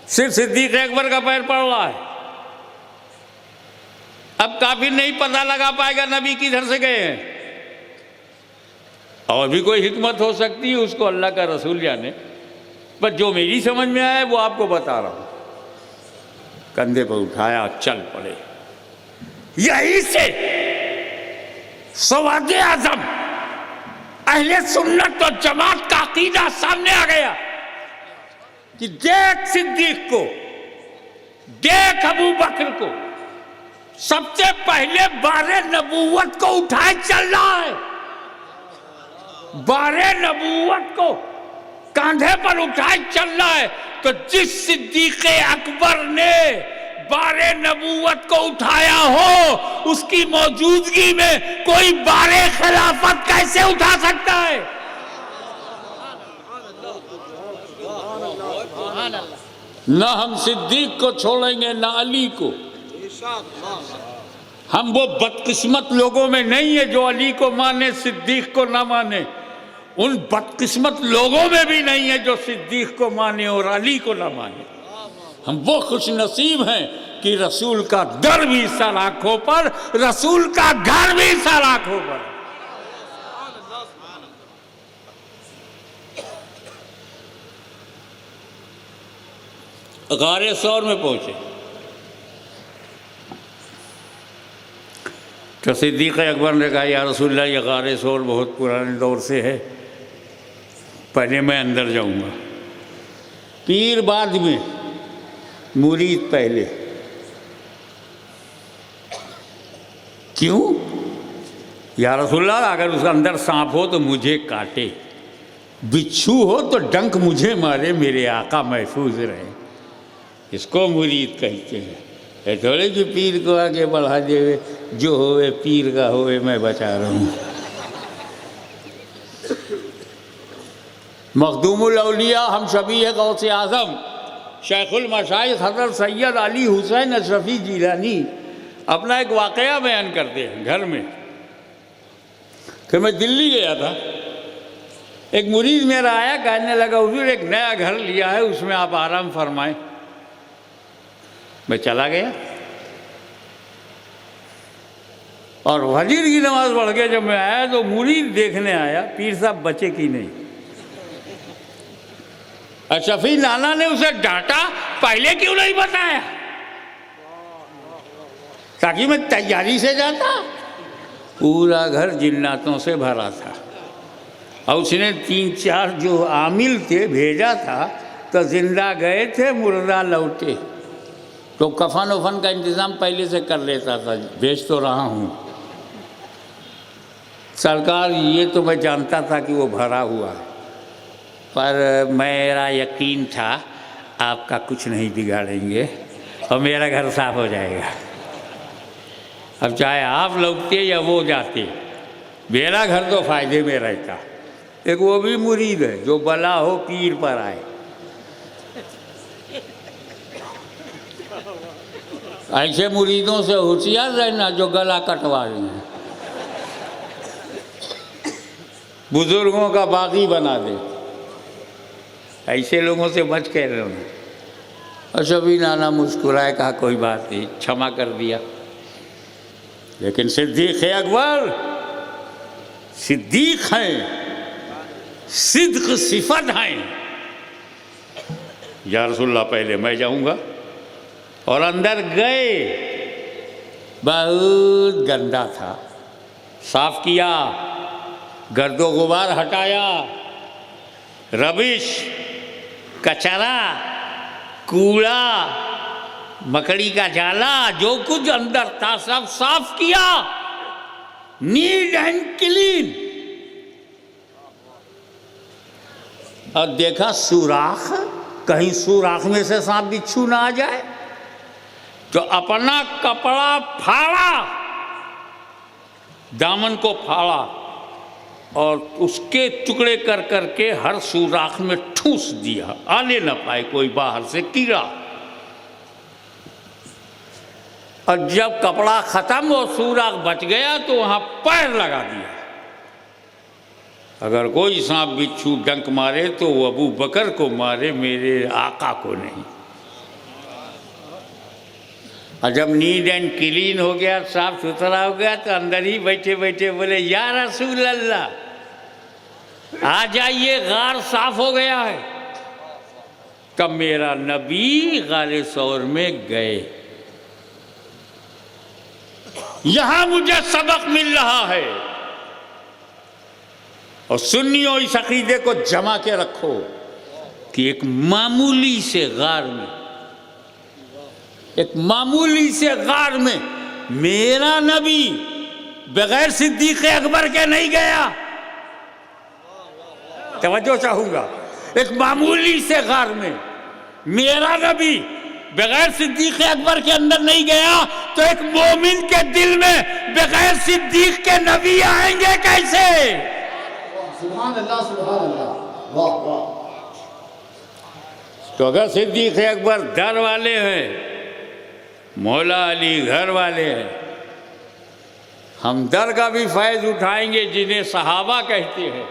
सिर्फ सिद्दीक़ अकबर का पैर पड़ रहा है। अब काफिर नहीं पता लगा पाएगा नबी किधर से गए हैं। और भी कोई हिकमत हो सकती है, उसको अल्लाह का रसूल जाने, पर जो मेरी समझ में आया वो आपको बता रहा हूं। कंधे पर उठाया, चल पड़े। यही से सवाद आजम अहले सुन्नत और जमात का अकीदा सामने आ गया कि देख सिद्दीक को, देख अबू बकर को, सबसे पहले बारे नबूवत को उठाए चल रहा है। बारे नबूवत को कांधे पर उठाए चल रहा है। तो जिस सिद्दीक़ अकबर ने बारे नबूवत को उठाया हो, उसकी मौजूदगी में कोई बारे खिलाफत कैसे उठा सकता है? न हम सिद्दीक को छोड़ेंगे न अली को। हम वो बदकिस्मत लोगों में नहीं है जो अली को माने सिद्दीक को ना माने। उन बदकिस्मत लोगों में भी नहीं है जो सिद्दीक को माने और अली को ना माने। हम वो खुश नसीब हैं कि रसूल का दर भी सर आंखों पर, रसूल का घर भी सर आंखों पर। गारे सौर में पहुंचे तो सिद्दीक़ अकबर ने कहा, या रसूलल्लाह, ये गारे सौर बहुत पुराने दौर से है, पहले मैं अंदर जाऊंगा। पीर बाद में, मुरीद पहले। क्यों? या रसूलल्लाह, अगर उसका अंदर सांप हो तो मुझे काटे, बिच्छू हो तो डंक मुझे मारे, मेरे आका महफूज रहे। इसको मुरीद कहते हैं। ये थोड़े कि पीर को आगे बढ़ा देवे, जो होवे पीर का होवे, मैं बचा रहा हूँ। मखदूमुल औलिया हम शबीह गौस आज़म शेखुल मशाइख हज़रत सैयद अली हुसैन अशरफी जीलानी अपना एक वाक़या बयान करते हैं घर में कि मैं दिल्ली गया था। एक मुरीद मेरा आया, कहने लगा हुजूर एक नया घर लिया है, उसमें आप आराम फरमाएं। मैं चला गया और फजर की नमाज़ पढ़ के जब मैं आया तो मुरीद देखने आया, पीर साहब बचे कि नहीं। अशरफी नाना ने उसे डांटा, पहले क्यों नहीं बताया, ताकि मैं तैयारी से जाता। पूरा घर जिन्नातों से भरा था और उसने 3-4 जो आमिल थे भेजा था, तो जिंदा गए थे मुर्दा लौटे, तो कफन वफन का इंतज़ाम पहले से कर लेता था, भेज तो रहा हूँ। सरकार ये तो मैं जानता था कि वो भरा हुआ है, पर मेरा यकीन था आपका कुछ नहीं बिगाड़ेंगे और मेरा घर साफ हो जाएगा। अब चाहे आप लौटते या वो जाते, मेरा घर तो फायदे में रहता। एक वो भी मुरीद है जो बला हो पीर पर आए। ऐसे मुरीदों से होशियार रहना जो गला कटवा रहे हैं, बुजुर्गों का बागी बना दे, ऐसे लोगों से बच के रहना। और सभी नाना मुस्कुराए, कहा कोई बात नहीं, क्षमा कर दिया। लेकिन सिद्दीक़ अकबर सिद्दीक़ हैं, सिद्क़ सिफत हैं। या रसूलल्लाह पहले मैं जाऊंगा, और अंदर गए, बहुत गंदा था, साफ किया, गर्दो गुबार हटाया, रबिश कचरा कूड़ा मकड़ी का जाला जो कुछ अंदर था सब साफ किया, नीट एंड क्लीन। और देखा सुराख, कहीं सुराख में से सांप बिच्छू ना आ जाए, तो अपना कपड़ा फाड़ा, दामन को फाड़ा और उसके टुकड़े कर करके हर सुराख में ठूस दिया, आने न पाए कोई बाहर से कीड़ा। और जब कपड़ा खत्म और सुराख बच गया तो वहां पैर लगा दिया। अगर कोई सांप बिच्छू डंक मारे तो वो अबू बकर को मारे, मेरे आका को नहीं। और जब नीट एंड क्लीन हो गया, साफ सुथरा हो गया, तो अंदर ही बैठे बैठे बोले या रसूल अल्लाह आ जाइए, गार साफ हो गया है। तब मेरा नबी गारे सौर में गए। यहां मुझे सबक मिल रहा है, और सुन्नियों इस अकीदे को जमा के रखो कि एक मामूली से गार में, एक मामूली से गार में मेरा नबी बगैर सिद्दीक़ अकबर के नहीं गया। तवज्जो चाहूंगा, एक मामूली से गार में मेरा नबी बगैर सिद्दीक़ अकबर के अंदर नहीं गया, तो एक मोमिन के दिल में बगैर सिद्दीक़ के नबी आएंगे कैसे? सुभान अल्लाह, सुभान अल्लाह, वाह वाह। तो अगर सिद्दीक़ अकबर दर वाले हैं, मौला अली घर वाले हैं, हम दर का भी फैज़ उठाएंगे जिन्हें सहाबा कहते हैं,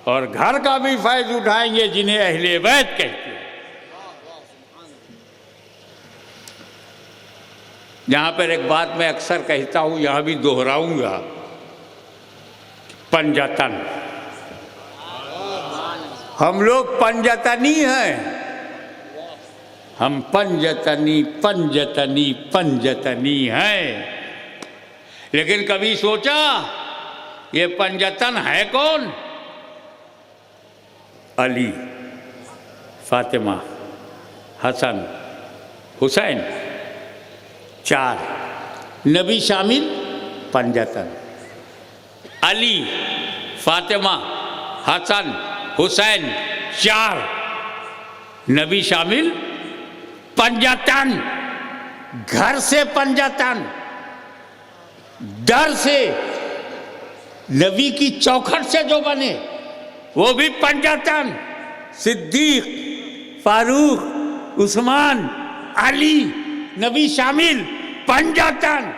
और घर का भी फैज़ उठाएंगे जिन्हें अहले बैत कहते हैं। यहाँ पर एक बात मैं अक्सर कहता हूँ, यहाँ भी दोहराऊंगा, पंजतन। हम लोग पंजतनी हैं, हम पंजतनी पंजतनी पंजतनी हैं। लेकिन कभी सोचा ये पंजतन है कौन? अली, फातिमा, हसन, हुसैन, 4 नबी शामिल, पंजतन। अली, फातिमा, हसन, हुसैन, 4 नबी शामिल, पंजतन। घर से पंजतन, डर से, नबी की चौखट से जो बने वो भी पंजातन, सिद्दीक, फारूक, उस्मान, अली, नबी शामिल, पंजातन।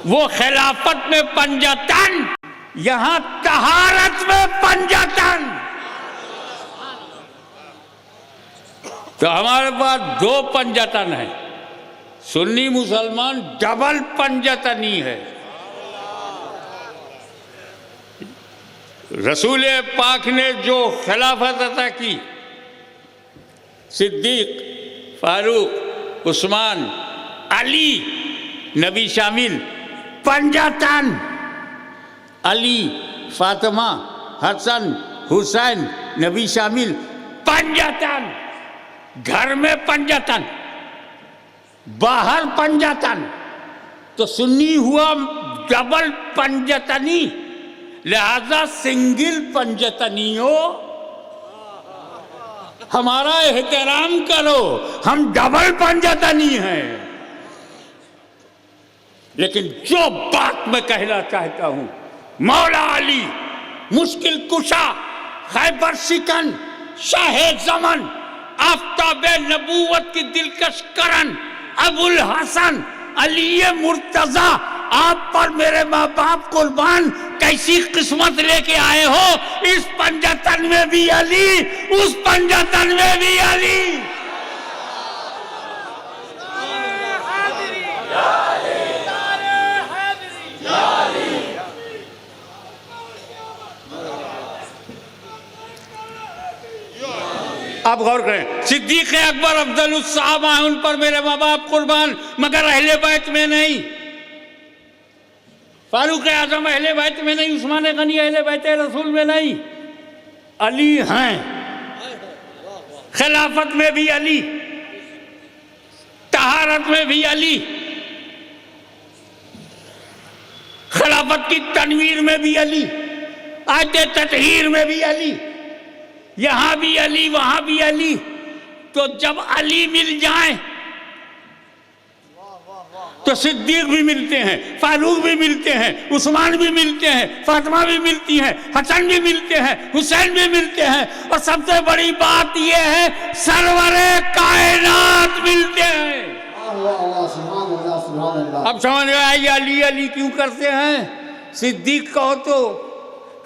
वो खिलाफत में पंजातन, यहां तहारत में पंजातन। तो हमारे पास दो पंजातन है, सुन्नी मुसलमान डबल पंजातनी है। रसूल पाक ने जो खिलाफत अता की, सिद्दीक, फारूक, उस्मान, अली, नबी शामिल, पंजातन। अली, फातिमा, हसन, हुसैन, नबी शामिल, पंजातन। घर में पंजातन, बाहर पंजातन। तो सुन्नी हुआ डबल पंजातनी, लिहाजा सिंगल पंजातनियों हमारा एहतराम करो, हम डबल पंजातनी हैं। लेकिन जो बात मैं कहना चाहता हूं, मौला अली, मुश्किल कुशा, खैबर शिकन, शाहे ज़मन, आफ़ताबे नबूवत की दिलकश करन, अबुल हसन, अली मुर्तजा, आप पर मेरे माँ बाप कुर्बान, कैसी किस्मत लेके आए हो। इस पंजातन में भी अली, उस पंजातन में भी अली। आप गौर करें, सिद्दीक अकबर अफजलुस सहाबा हैं, उन पर मेरे माँ बाप कुर्बान, मगर अहले बैत में नहीं। फारूक आजम अहले बैत में नहीं, उस्मान गनी अहले बैत रसूल में नहीं, अली हैं। खिलाफत में भी अली, तहारत में भी अली, खिलाफत की तनवीर में भी अली, आयते ततहीर में भी अली, यहां भी अली, वहां भी अली। तो जब अली मिल जाए तो सिद्दीक भी मिलते हैं, फारूक भी मिलते हैं, उस्मान भी मिलते हैं, फातिमा भी मिलती है, हसन भी मिलते हैं, हुसैन भी मिलते हैं। और सबसे बड़ी बात यह है, सरवरे कायनात मिलते हैं। अब समझ में आई अली अली क्यों करते हैं। सिद्दीक कहो तो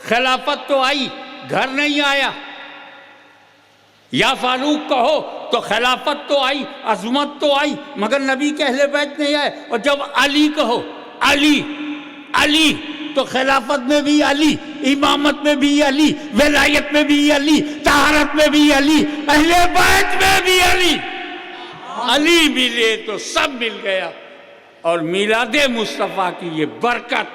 खिलाफत तो आई, घर नहीं आया, या फारूक कहो तो खिलाफत तो आई, अजमत तो आई, मगर नबी के अहले बैत नहीं आए। और जब अली कहो, अली अली, तो खिलाफत में भी अली, इमामत में भी अली, विलायत में भी अली, तहारत में भी अली, अहले बैत में भी अली। अली मिले तो सब मिल गया। और मिलादे मुस्तफ़ा की ये बरकत